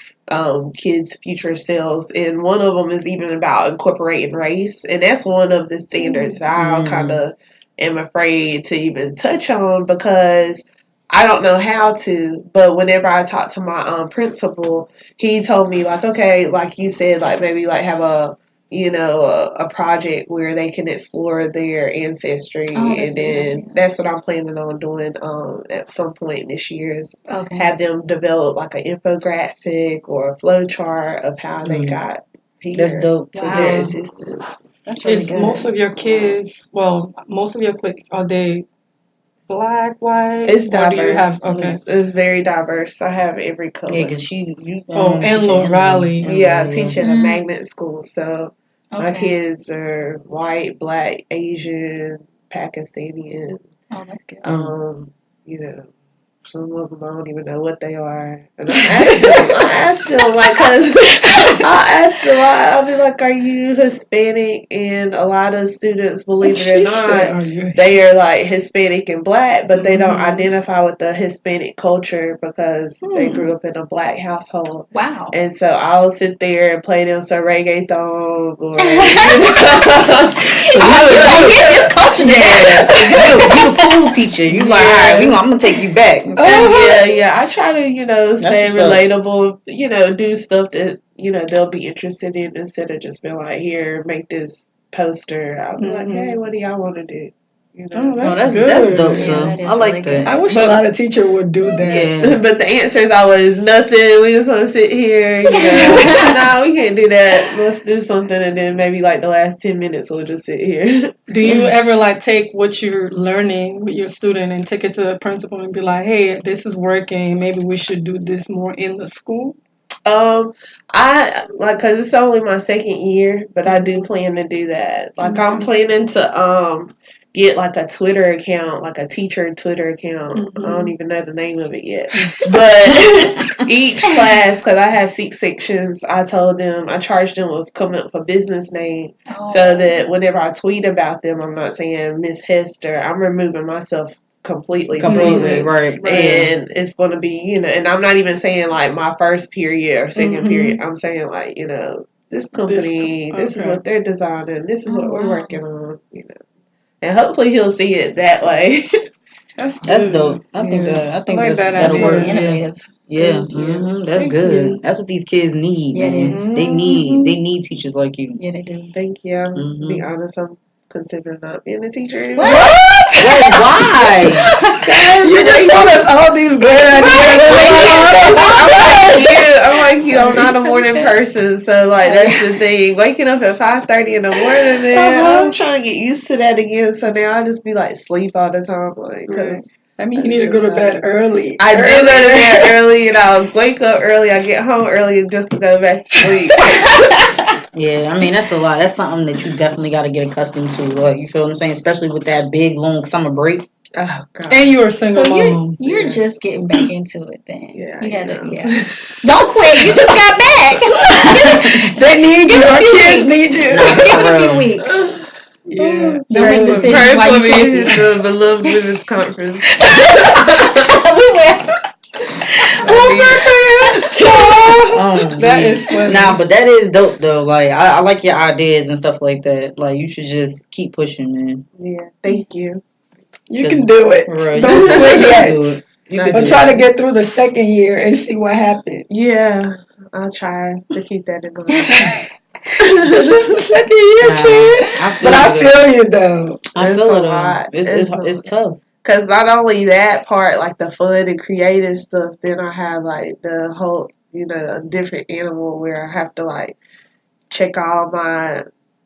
kids' future selves. And one of them is even about incorporating race. And that's one of the standards that I kind of am afraid to even touch on, because I don't know how to. But whenever I talk to my principal, he told me, like, okay, like you said, like maybe like have a project where they can explore their ancestry, and then that's what I'm planning on doing at some point this year, is have them develop like an infographic or a flow chart of how they got here. That's dope. To their existence. That's really good. Most of your kids, are they black, white? It's diverse. Do you have, It's very diverse. I have every color. Yeah, because you and Lil Riley. Yeah, I teach at a magnet school, so my kids are white, black, Asian, Pakistani. Oh, that's good. Some of them I don't even know what they are. And I ask them, like, cause I'll ask them, I'll be like, are you Hispanic? And a lot of students, believe it or not, they are like Hispanic and black, but they don't identify with the Hispanic culture because they grew up in a black household. Wow. And so I'll sit there and play them some reggaeton or So you get this culture there. You a cool teacher. You like, all right, I'm gonna take you back. Yeah. I try to, stay relatable, do stuff that, they'll be interested in, instead of just being like, here, make this poster. I'll be like, hey, what do y'all want to do? That's good. That's dope, though. That is I like really that. good. I wish a lot of teachers would do that. Yeah. But the answer is always nothing. We just want to sit here. No, we can't do that. Let's do something, and then maybe like the last 10 minutes we'll just sit here. Do you ever like take what you're learning with your student and take it to the principal and be like, hey, this is working. Maybe we should do this more in the school? I like, cause it's only my second year, but I do plan to do that. Like, I'm planning to get like a Twitter account, like a teacher Twitter account. I don't even know the name of it yet. But each class, because I have 6 sections, I charged them with coming up with a business name, so that whenever I tweet about them, I'm not saying Miss Hester. I'm removing myself completely, right. And it's going to be, and I'm not even saying like my first period or second period. I'm saying like, this company, this is what they're designing, this is what we're working on, and hopefully he'll see it that way. That's dope. I think like that that'll idea. work. Really innovative. Yeah. Thank you. That's Thank good. you. That's what these kids need, Yeah, it man. is. They need teachers like you. Yeah, they do. Thank you. To be Mhm. honest, I'm considering not being a teacher anymore. What? Wait, why? You just told us all these great I'm like you. I'm not a morning person, so like that's the thing. Waking up at 5:30 in the morning, man. I'm trying to get used to that again. So now I just be like sleep all the time, like because. I mean, you need to go to bed early. I do go to bed early, and I'll wake up early. I get home early just to go back to sleep. Yeah, I mean that's a lot. That's something that you definitely got to get accustomed to. Like, you feel what I'm saying? Especially with that big long summer break. Oh God. And you're a single So mom. you're just getting back into it then. Yeah, You had to, yeah. Don't quit. You just got back. They need you. Give it a Our few kids weeks. need you. Nah, Give it for a few real. weeks. Yeah. Don't make decisions Pray while for you me sleepy. at the beloved women's conference. We went. That is funny. Nah, but that is dope though. Like I like your ideas and stuff like that. Like you should just keep pushing, man. Yeah, thank you. You can do it. For real, Don't quit you yet. can do it. You can But do try to it. get through the second year and see what happens. Yeah, I'll try to keep that in mind. This is the second year, Nah, Chad. I feel But I you. feel you though. I It's feel a it. lot. It's tough. Cause not only that part, like the fun and creative stuff, then I have like the whole, a different animal where I have to like check all my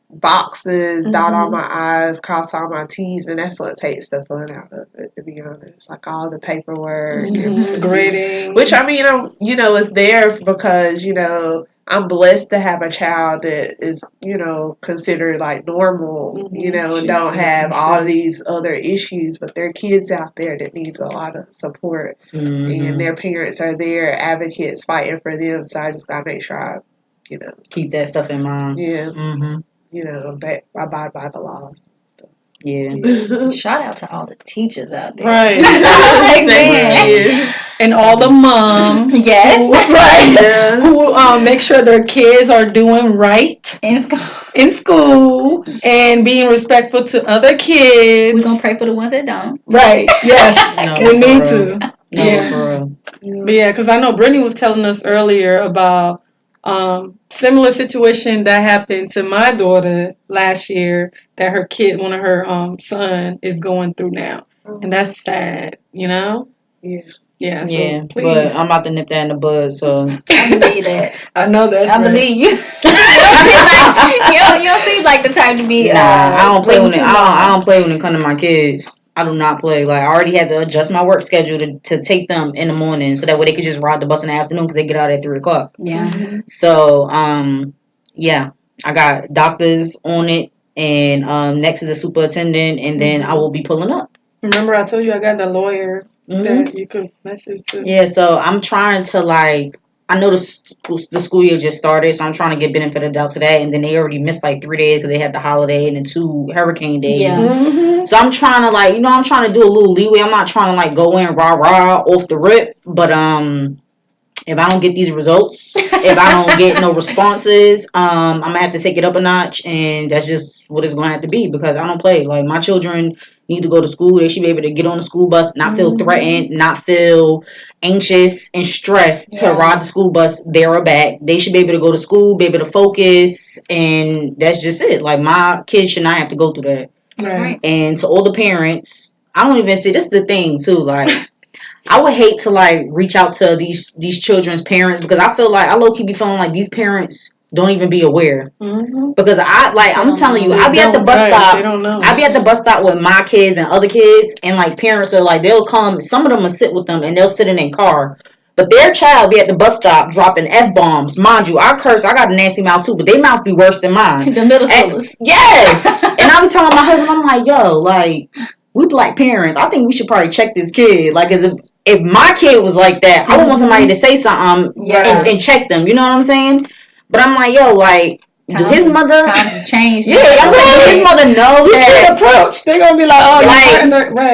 boxes, dot all my I's, cross all my T's, and that's what takes the fun out of it, to be honest. Like all the paperwork and procedure. Grading. Which I mean, it's there because, I'm blessed to have a child that is, considered like normal, and don't have all these other issues, but there are kids out there that needs a lot of support, and their parents are there, advocates fighting for them. So I just gotta make sure I, Keep that stuff in mind. yeah, Mm-hmm. abide by the laws and stuff. Yeah. Shout out to all the teachers out there. Right. Like, Thank man. you. And all the moms. Yes. Right. Yes. Who make sure their kids are doing right In school. in school and being respectful to other kids. We're going to pray for the ones that don't. Right. Yes. No, We for need real. to. No, Yeah. for real. But yeah, because I know Brittany was telling us earlier about similar situation that happened to my daughter last year that her kid, one of her son, is going through now, and that's sad. Yeah. Yeah. So Yeah, please. but I'm about to nip that in the bud. So I believe that. I know that's I right. believe you. You don't seem like the type to be. nah, I don't play when waiting it. too long. I don't play when it comes to my kids. I do not play. Like I already had to adjust my work schedule to take them in the morning so that way they could just ride the bus in the afternoon because they get out at 3:00. Yeah. So yeah, I got doctors on it, and next is the superintendent, and then I will be pulling up. Remember, I told you I got the lawyer that you could message to. Yeah, so I'm trying to I know the school year just started, so I'm trying to get benefit of doubt to that, and then they already missed like 3 days because they had the holiday and then 2 hurricane days. Yeah. So I'm trying to I'm trying to do a little leeway. I'm not trying to go in rah off the rip, but if I don't get these results, if I don't get no responses, I'm gonna have to take it up a notch, and that's just what it's gonna have to be because I don't play. Like my children need to go to school. They should be able to get on the school bus, not feel threatened, not feel anxious and stressed to ride the school bus there or back. They should be able to go to school, be able to focus, and that's just it. Like my kids should not have to go through that. Right. And to all the parents, I don't even see this is the thing too, like I would hate to reach out to these children's parents because I feel like I low key be feeling like these parents don't even be aware because I'm telling you, I be at the bus stop. They don't know. I be at the bus stop with my kids and other kids, and parents are they'll come. Some of them will sit with them and they'll sit in their car. But their child be at the bus stop dropping F-bombs. Mind you, I curse. I got a nasty mouth too, but their mouth be worse than mine. The middle schoolers. Yes. And I'm telling my husband, I'm like, yo, we black parents. I think we should probably check this kid. As if my kid was like that, I would want somebody to say something and check them. You know what I'm saying? But I'm like, yo, do his mother? Times has changed. Yeah, I'm saying, do his mother know that approach? They're gonna be like, oh,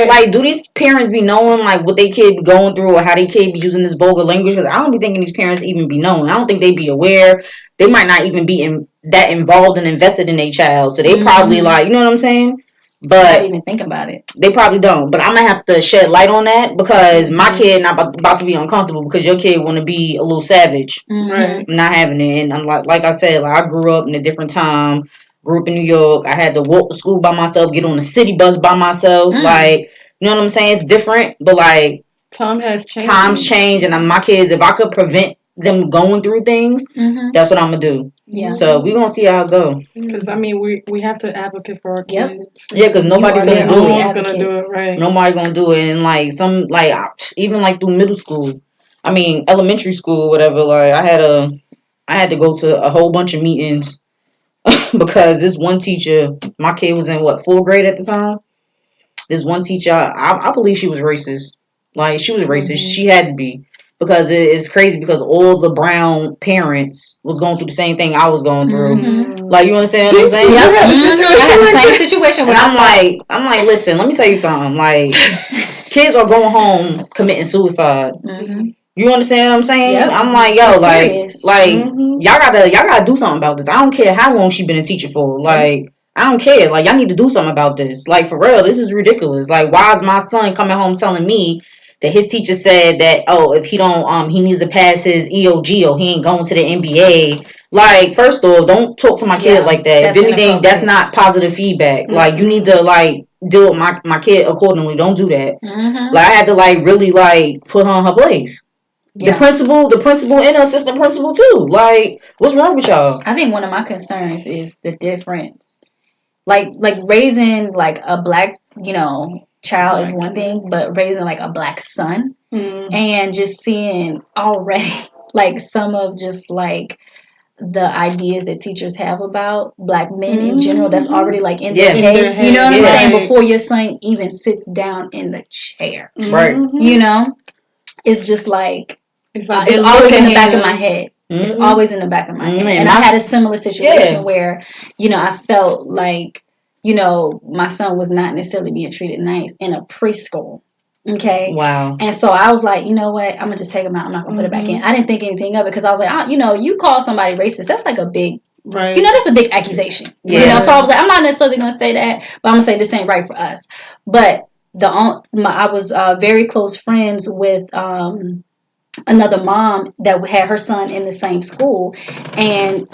right. Do these parents be knowing what they kid be going through or how they kid be using this vulgar language? Because I don't be thinking these parents even be knowing. I don't think they be aware. They might not even be that involved and invested in their child. So they probably you know what I'm saying? But not even think about it. They probably don't. But I'm gonna have to shed light on that because my kid not about to be uncomfortable because your kid want to be a little savage. Right. I'm not having it. And I'm like I said, like I grew up in a different time. Grew up in New York. I had to walk to school by myself, get on the city bus by myself. Like, you know what I'm saying? It's different, but like times change, and my kids, if I could prevent them going through things, that's what I'm gonna do. Yeah. So we're gonna see how it go. Because I mean, we have to advocate for our kids. Yeah, because nobody's gonna do it. Nobody's gonna do it, right? Nobody's gonna do it, and like even like through middle school, I mean elementary school, whatever. Like I had to go to a whole bunch of meetings because this one teacher, my kid was in 4th grade at the time. This one teacher, I believe she was racist. Like she was racist. She had to be because it's crazy because all the brown parents was going through the same thing I was going through. Like you understand what I'm saying? Yep. I had the same situation where I'm like, listen, let me tell you something. Like kids are going home committing suicide. You understand what I'm saying? Yep. I'm like, yo, y'all gotta do something about this. I don't care how long she been a teacher for. Like, I don't care. Like, y'all need to do something about this. Like, for real, this is ridiculous. Like, why is my son coming home telling me that his teacher said that, if he don't, he needs to pass his EOG or he ain't going to the NBA. Like, first off, don't talk to my kid like that. If anything, that's not positive feedback. Like, you need to, like, deal with my kid accordingly. Don't do that. Like, I had to, like, really, like, put her in her place. Yeah. The principal and the assistant principal too. Like, what's wrong with y'all? I think one of my concerns is the difference. Like raising like a black, child is one thing, but raising like a black son and just seeing already like some of just like the ideas that teachers have about black men in general that's already like in their head. You know what I'm saying? Before your son even sits down in the chair. Right. You know? It's just like it's always in the back of my head. It's always in the back of my head. And I had a similar situation where, I felt like, my son was not necessarily being treated nice in a preschool. Okay. Wow. And so I was like, you know what? I'm gonna just take him out. I'm not gonna put it back in. I didn't think anything of it because I was like, you call somebody racist. That's like a big, that's a big accusation. Yeah. So I was like, I'm not necessarily gonna say that, but I'm gonna say this ain't right for us. But I was very close friends with another mom that had her son in the same school, and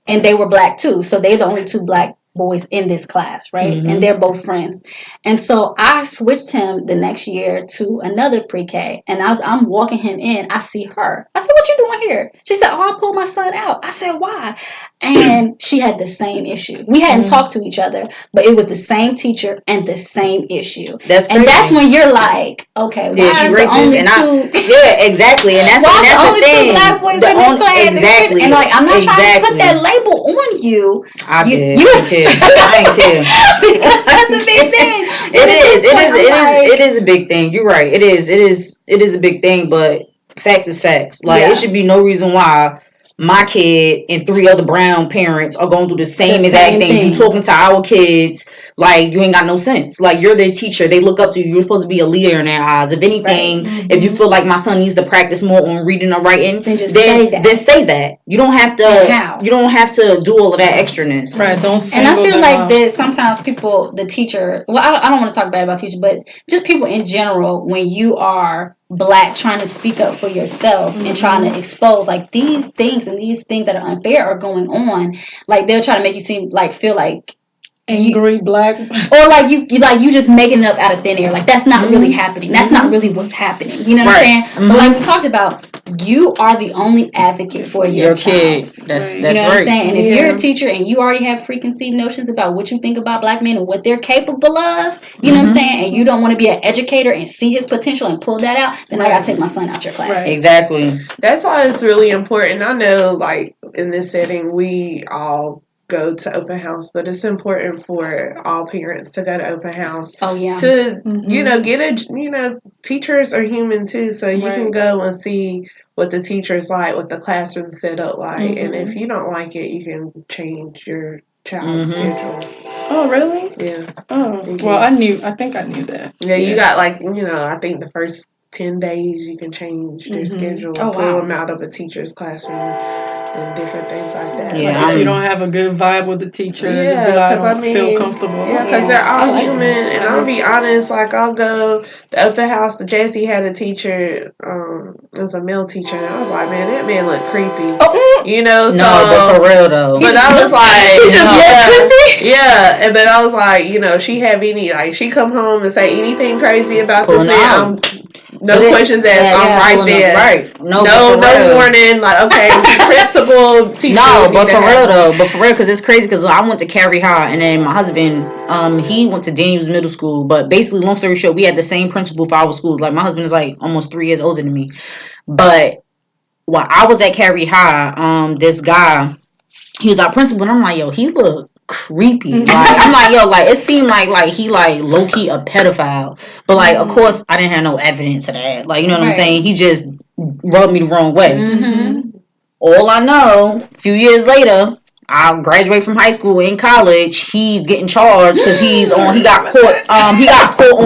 they were black too. So they're the only two black boys in this class, right? And they're both friends. And so I switched him the next year to another pre-K, and I'm walking him in. I see her. I said, "What you doing here?" She said, "Oh, I pulled my son out." I said, "Why?" And she had the same issue. We hadn't talked to each other, but it was the same teacher and the same issue. That's crazy. And that's when you're like, okay, why is the only two? Yeah, exactly. And that's the only thing. Two black boys in this class. Exactly. And like, I'm not trying to put that label on you. I ain't care. Because that's a big thing. It is a big thing. You're right. It is a big thing, but facts is facts. Like it should be no reason why my kid and 3 other brown parents are going through the same exact thing. You talking to our kids like you ain't got no sense. Like you're their teacher. They look up to you. You're supposed to be a leader in their eyes. If anything, if you feel like my son needs to practice more on reading or writing, then say that. You don't have to. You don't have to do all of that extraness. Right. Don't. And I feel like that sometimes people, the teacher. Well, I don't want to talk bad about teachers, but just people in general. When you are black, trying to speak up for yourself and trying to expose like these things and these things that are unfair are going on, like they'll try to make you feel like angry black, or like you just making it up out of thin air. Like that's not really happening. That's not really what's happening. You know what I'm saying? But like we talked about, you are the only advocate for your kid. Child. That's you know what I'm saying? And if you're a teacher and you already have preconceived notions about what you think about black men and what they're capable of, you know what I'm saying? And you don't want to be an educator and see his potential and pull that out, then I gotta take my son out your class. Right. Exactly. That's why it's really important. I know, like in this setting, we all go to open house, but it's important for all parents to go to open house. Oh yeah. To get teachers are human too, so you can go and see what the teacher's like, what the classroom set up like, and if you don't like it, you can change your child's schedule. Oh really? Yeah. Oh well, I think I knew that. Yeah, you got I think the first 10 days you can change their schedule and pull them out of a teacher's classroom and different things like that. Yeah, Like if you don't have a good vibe with the teacher, just be Yeah, like, because I don't feel comfortable. yeah, because they're all I like human, that. and I'll be honest. Like I'll go the open house. Jesse had a teacher. It was a male teacher, and I was like, man, that man looked creepy. You know, so no, but for real though. But I was like, He just looked creepy. yeah, and then I was like, you know, she have any like she come home and say anything crazy about Pulling this man. out. No questions asked. I'm right there. Right. No warning. Like, okay, principal, teacher. No, but for real though. But for real, because it's crazy. Because I went to Cary High, and then my husband, he went to Daniels Middle School. But basically, long story short, we had the same principal for our schools. Like my husband is like almost 3 years older than me. But while I was at Cary High, this guy, he was our principal, and I'm like, yo, he look creepy. Like I'm like, yo, like it seemed like he like low key a pedophile. But like, of course, I didn't have no evidence of that. Like, you know what I'm saying? He just rubbed me the wrong way. Mm-hmm. All I know, a few years later, I graduate from high school. In college, he's getting charged because he got caught. He got caught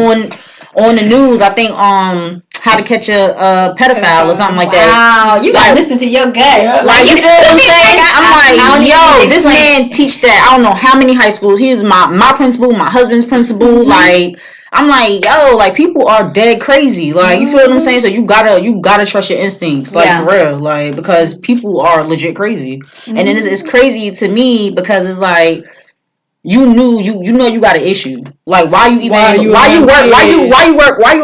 on the news. I think How to Catch a Pedophile or something like that. Wow, you gotta listen to your gut. Like, you feel what I'm saying? I'm like, yo, this man teach that. I don't know how many high schools. He's my principal, my husband's principal. Like, I'm like, yo, like people are dead crazy. Like, you feel what I'm saying? So you gotta trust your instincts, like for real, like because people are legit crazy. And then it's crazy to me because it's like you know you got an issue. Like why you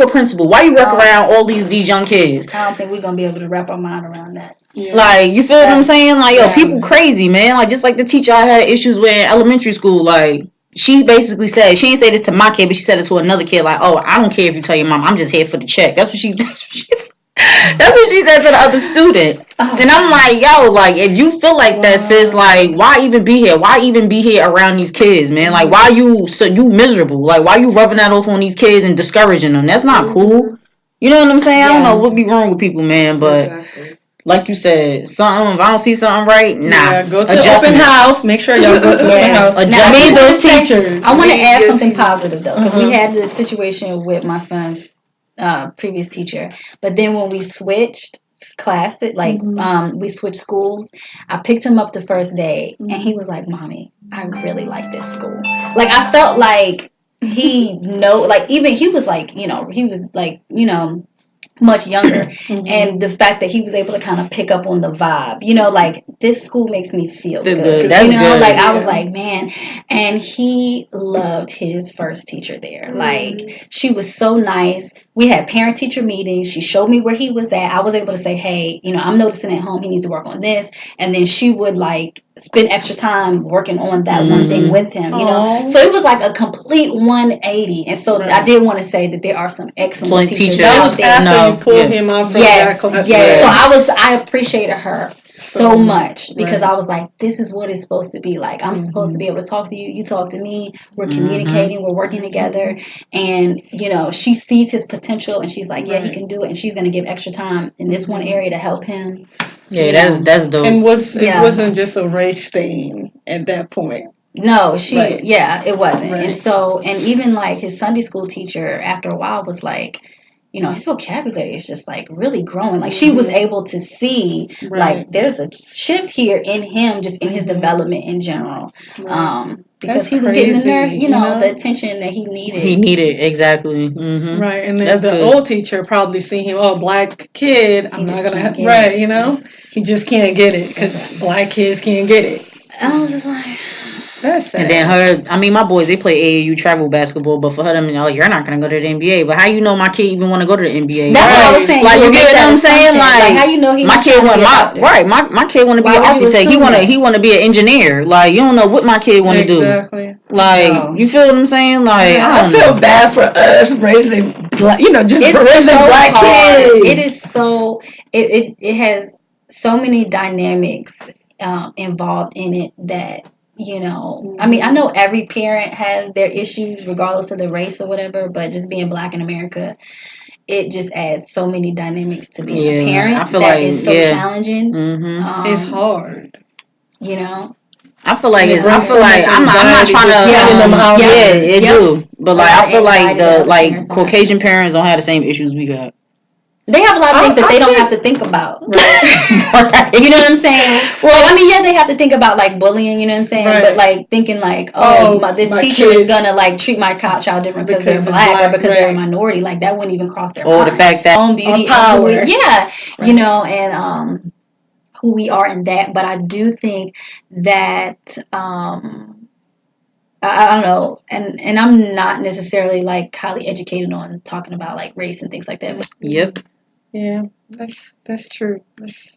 a principal? Why you work around all these young kids? I don't think we're gonna be able to wrap our mind around that. Yeah. Like, you feel what I'm saying? Like, yo, people crazy, man. Like, just like the teacher I had issues with in elementary school, like, she basically said, she didn't say this to my kid, but she said it to another kid, like, oh, I don't care if you tell your mom, I'm just here for the check. That's what she said to the other student. And I'm like, yo, like, if you feel like that, sis, like, why even be here? Why even be here around these kids, man? Like, why you miserable? Like, why you rubbing that off on these kids and discouraging them? That's not cool. You know what I'm saying? I don't know what be wrong with people, man, but like you said, something, if I don't see something right, go to the open house. Make sure y'all go to the open house. Meet those teachers. I want to add something positive, though, because we had this situation with my son's previous teacher. But then when we switched classes, like we switched schools, I picked him up the first day, and he was like, Mommy, I really like this school. Like, I felt like even he was like, much younger, and the fact that he was able to kind of pick up on the vibe, like this school makes me feel good. That's good. Like I was like, man, and he loved his first teacher there. Like, she was so nice. We had parent teacher meetings. She showed me where he was at. I was able to say, hey, I'm noticing at home he needs to work on this, and then she would like spend extra time working on that one thing with him. So it was like a complete 180. And so I did want to say that there are some excellent teachers out there. You pulled him out from yes. So I appreciated her so much because I was like, this is what it's supposed to be like. I'm supposed to be able to talk to you. You talk to me. We're communicating. We're working together. And, she sees his potential and she's like, yeah, he can do it. And she's going to give extra time in this one area to help him. Yeah, that's dope. And it wasn't just a race thing at that point. No, it wasn't. Right. And so, and even like his Sunday school teacher after a while was like, his vocabulary is just like really growing. Like she was able to see like there's a shift here in him, just in his development in general. Because he was getting the nerve, the attention that he needed. He needed, exactly. Mm-hmm. Right. And then the old teacher probably see him, black kid, I'm not going to, right, he just can't get it because black kids can't get it. And I was just like... That's sad. And then my boys, they play AAU travel basketball, but for her, you're not going to go to the NBA. But how you know my kid even want to go to the NBA? That's what I was saying. Like, you get what I'm saying? Like, how you know he my kid want my kid want to be an architect. He want to be an engineer. Like, you don't know what my kid want to do. Exactly. Like, you feel what I'm saying? Like, I feel bad for us raising black, raising black kids. It is so, it has so many dynamics involved in it that, I mean, I know every parent has their issues regardless of the race or whatever, but just being black in America, it just adds so many dynamics to being a parent. I feel that is so challenging. It's hard. I feel like I'm not trying to it do. But like I feel like the Caucasian parents don't have the same issues we got. They have a lot of things that they don't have to think about. Right. You know what I'm saying? Well, like, I mean, yeah, they have to think about like bullying. You know what I'm saying? Right. But like thinking like, this my teacher kid, is gonna like treat my child different because they're black or because they're a minority. Like that wouldn't even cross their mind. Or the fact that own beauty, power. you know, and who we are in that. But I do think that I don't know, and I'm not necessarily like highly educated on talking about like race and things like that. Yep. Yeah, that's true. It's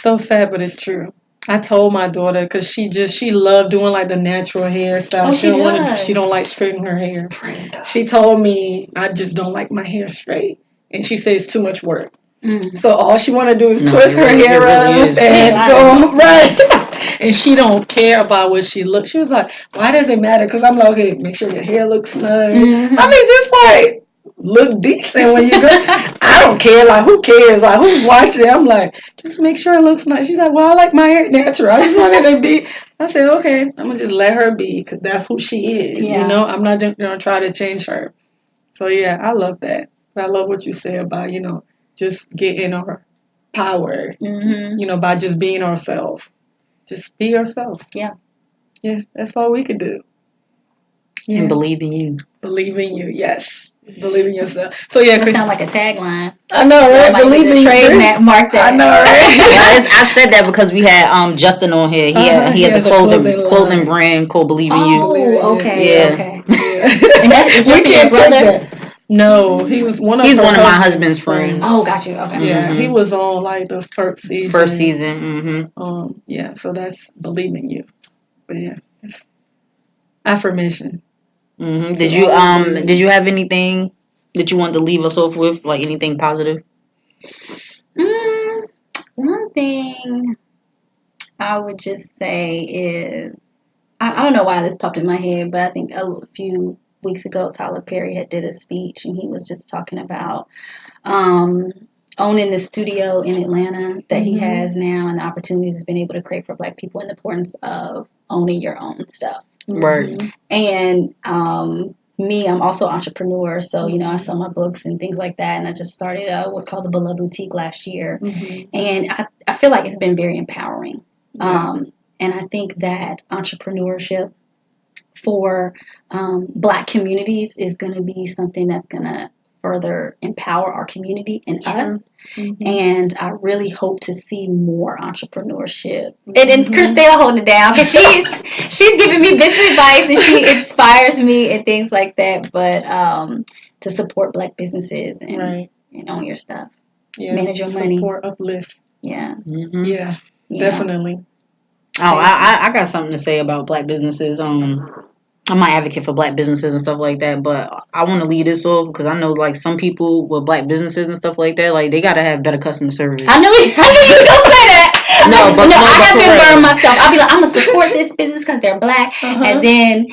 so sad, but it's true. I told my daughter because she loved doing like the natural hairstyle. Oh, she does. She don't like straightening her hair. Praise God. She told me I just don't like my hair straight, and she says it's too much work. Mm. So all she want to do is twist her hair really up is. and go right. And she don't care about what she looks. She was like, "Why does it matter?" Because I'm like, "Okay, make sure your hair looks nice." Mhm. I mean, just like look decent when you go. I don't care. Like, who cares? Like, who's watching? I'm like, just make sure it looks nice. She's like, "Well, I like my hair natural. I just want it to be." I said, "Okay, I'm gonna just let her be because that's who she is. Yeah. You know, I'm not gonna try to change her." So yeah, I love that. I love what you say about just getting our power. Mm-hmm. By just being ourselves. Just be yourself. Yeah. Yeah, that's all we can do. Yeah. And believe in you. Believe in you, yes. Believe in yourself. So yeah, That Chris, sounds like a tagline. I know, right? Believe in you. Trademark that. I know, right? I said that because we had Justin on here. He has a clothing brand called Believe in You. Oh, okay. Yeah. Okay. Yeah. And is Justin your brother? No, he was one of He's her one of my husband's husband's friends. Oh, got you. Okay. Yeah, he was on like the first season. Mm-hmm. Yeah, so that's Believe in You. But yeah, affirmation. Mm-hmm. Did you have anything that you wanted to leave us off with, like anything positive? One thing I would just say is I don't know why this popped in my head, but I think a few weeks ago Tyler Perry had did a speech and he was just talking about owning the studio in Atlanta that he has now and the opportunities he's been able to create for Black people and the importance of owning your own stuff. Right. And me, I'm also an entrepreneur, so I sell my books and things like that. And I just started what's called the Beloved Boutique last year, and I feel like it's been very empowering. And I think that entrepreneurship for Black communities is going to be something that's going to further empower our community and us. And I really hope to see more entrepreneurship. And Christina holding it down because she's giving me business advice and she inspires me and things like that. But to support Black businesses and own your stuff, manage your money, support, uplift. Yeah, definitely. Oh, I got something to say about Black businesses. I'm an advocate for Black businesses and stuff like that, but I want to lead this off because I know like some people with Black businesses and stuff like that, like they gotta have better customer service. I knew you was gonna say that. No, I have been burned myself. I'll be like, I'm gonna support this business because they're Black, and then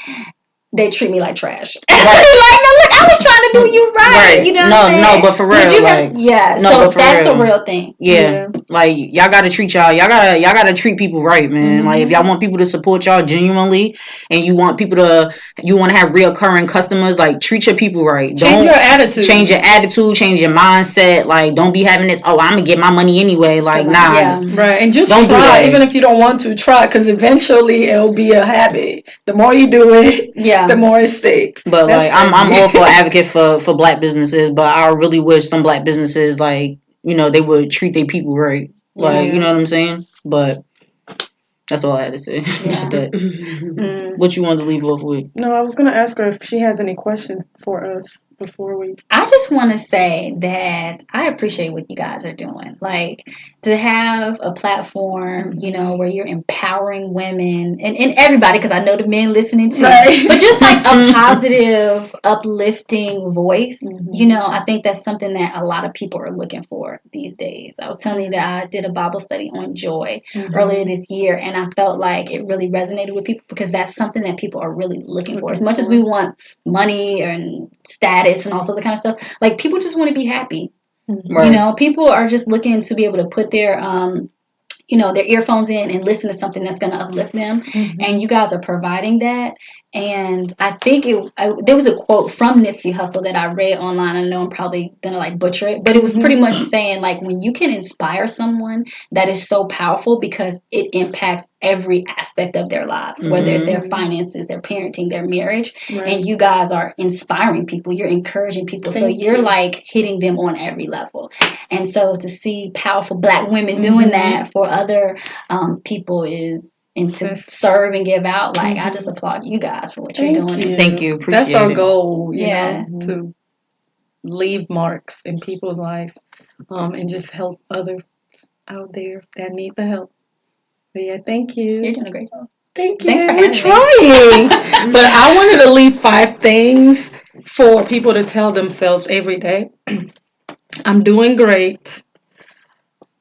they treat me like trash. Like, no, look, I was trying to do you right. You know what I'm saying? No, but for real, so that's a real thing. Yeah. Like y'all gotta treat y'all gotta treat people right, man. Like if y'all want people to support y'all genuinely and you want to have reoccurring customers, like treat your people right. Change your attitude, change your mindset. Like don't be having this, I'm gonna get my money anyway. Like nah. Right. And just try, even if you don't want to, try, because eventually it'll be a habit. The more you do it, the more it sticks. But like I'm all for advocate for Black businesses, but I really wish some Black businesses like they would treat their people right. Like, you know what I'm saying? But that's all I had to say about that. What you wanted to leave off with? No, I was going to ask her if she has any questions for us before we... I just want to say that I appreciate what you guys are doing. Like, to have a platform, where you're empowering women and everybody, because I know the men listening too, but just like a positive, uplifting voice, I think that's something that a lot of people are looking for these days. I was telling you that I did a Bible study on joy earlier this year, and I felt like it really resonated with people because that's something that people are really looking for. As much as we want money and status and all sorts of kind of stuff, like people just want to be happy. People are just looking to be able to put their their earphones in and listen to something that's going to uplift them, and you guys are providing that. And I think there was a quote from Nipsey Hussle that I read online. I know I'm probably gonna like butcher it, but it was pretty much saying like when you can inspire someone, that is so powerful because it impacts every aspect of their lives, whether it's their finances, their parenting, their marriage. Right. And you guys are inspiring people, you're encouraging people. So you're like hitting them on every level. And so to see powerful Black women doing that for other people and to serve and give out, like I just applaud you guys for what you're doing. Thank you. Appreciate That's our it. goal, you know, to leave marks in people's lives, and just help others out there that need the help. But yeah, thank you. You're doing a great job. Thank you. Thanks for We're having trying. But I wanted to leave 5 things for people to tell themselves every day. I'm doing great.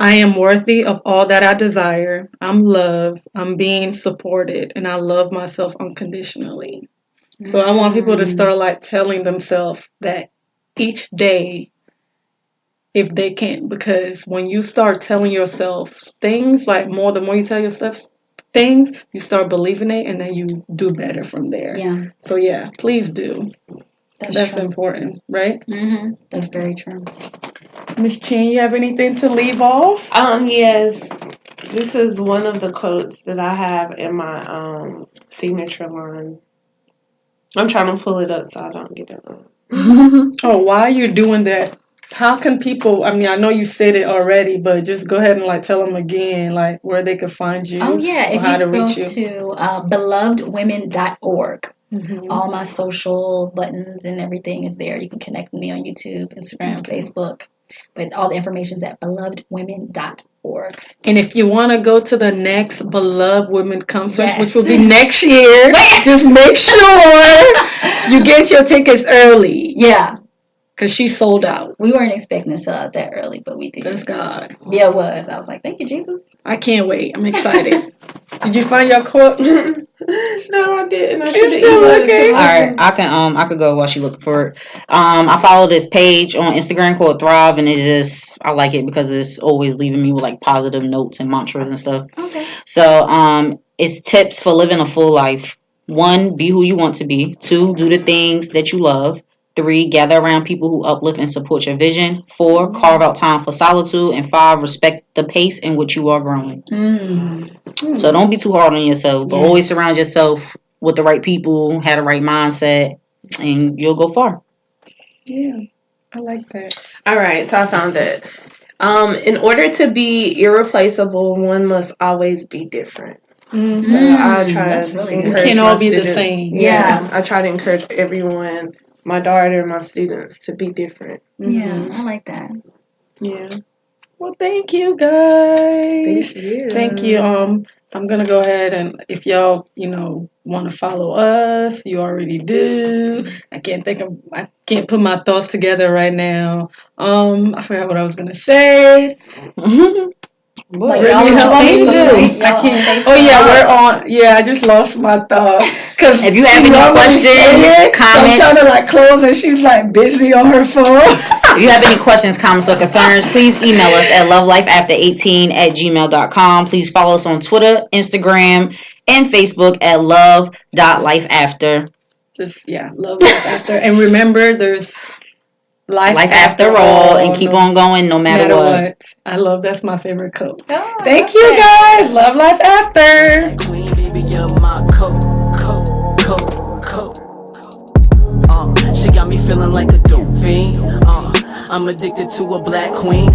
I am worthy of all that I desire. I'm loved. I'm being supported. And I love myself unconditionally. So I want people to start like telling themselves that each day, if they can, because when you start telling yourself things, like the more you tell yourself things, you start believing it, and then you do better from there. Yeah. So yeah, please do. That's true. important, right? Mm-hmm. That's very true. Miss Chin, you have anything to leave off? Yes. This is one of the quotes that I have in my signature line. I'm trying to pull it up so I don't get it wrong. Oh, while you're doing that, how can people, I mean, I know you said it already, but just go ahead and like tell them again, like where they can find you. Oh yeah, if how you to go reach you. to belovedwomen.org, all my social buttons and everything is there. You can connect with me on YouTube, Instagram, Facebook. But all the information is at belovedwomen.org. And if you want to go to the next Beloved Women Conference, which will be next year, just make sure you get your tickets early. Yeah. Because she sold out. We weren't expecting to sell out that early, but we did. That's God. Yeah, it was. I was like, thank you, Jesus. I can't wait. I'm excited. Did you find your quote? No, I didn't. I She's still looking. All right, I could go while she looking for it. I follow this page on Instagram called Thrive, and I like it because it's always leaving me with like positive notes and mantras and stuff. Okay. So it's tips for living a full life. 1, be who you want to be. 2, do the things that you love. 3, gather around people who uplift and support your vision. 4, carve out time for solitude. And 5, respect the pace in which you are growing. So don't be too hard on yourself, but always surround yourself with the right people, have the right mindset, and you'll go far. Yeah, I like that. All right, so I found it. In order to be irreplaceable, one must always be different. So I try to encourage we can't all be the same. Yeah, I try to encourage everyone, my daughter, my students, to be different. Yeah, I like that. Yeah. Well, thank you guys. Thank you. I'm gonna go ahead and if y'all, want to follow us, you already do. I can't put my thoughts together right now. I forgot what I was gonna say. Like Really, y'all how on do you Facebook, do? right? I can't. Oh yeah, we're on. Yeah, I just lost my thought. Cause if you have any questions, comments, so I'm trying to close, and she's busy on her phone. If you have any questions, comments, or concerns, please email us at lovelifeafter18@gmail.com. Please follow us on Twitter, Instagram, and Facebook at love.lifeafter. Just love life after, and remember, there's life after all, and keep on going no matter what. I love that's my favorite quote. Oh, Thank you guys. Love life after. Queen, baby, you're my coat. She got me feeling like a dope fiend. I'm addicted to a black queen.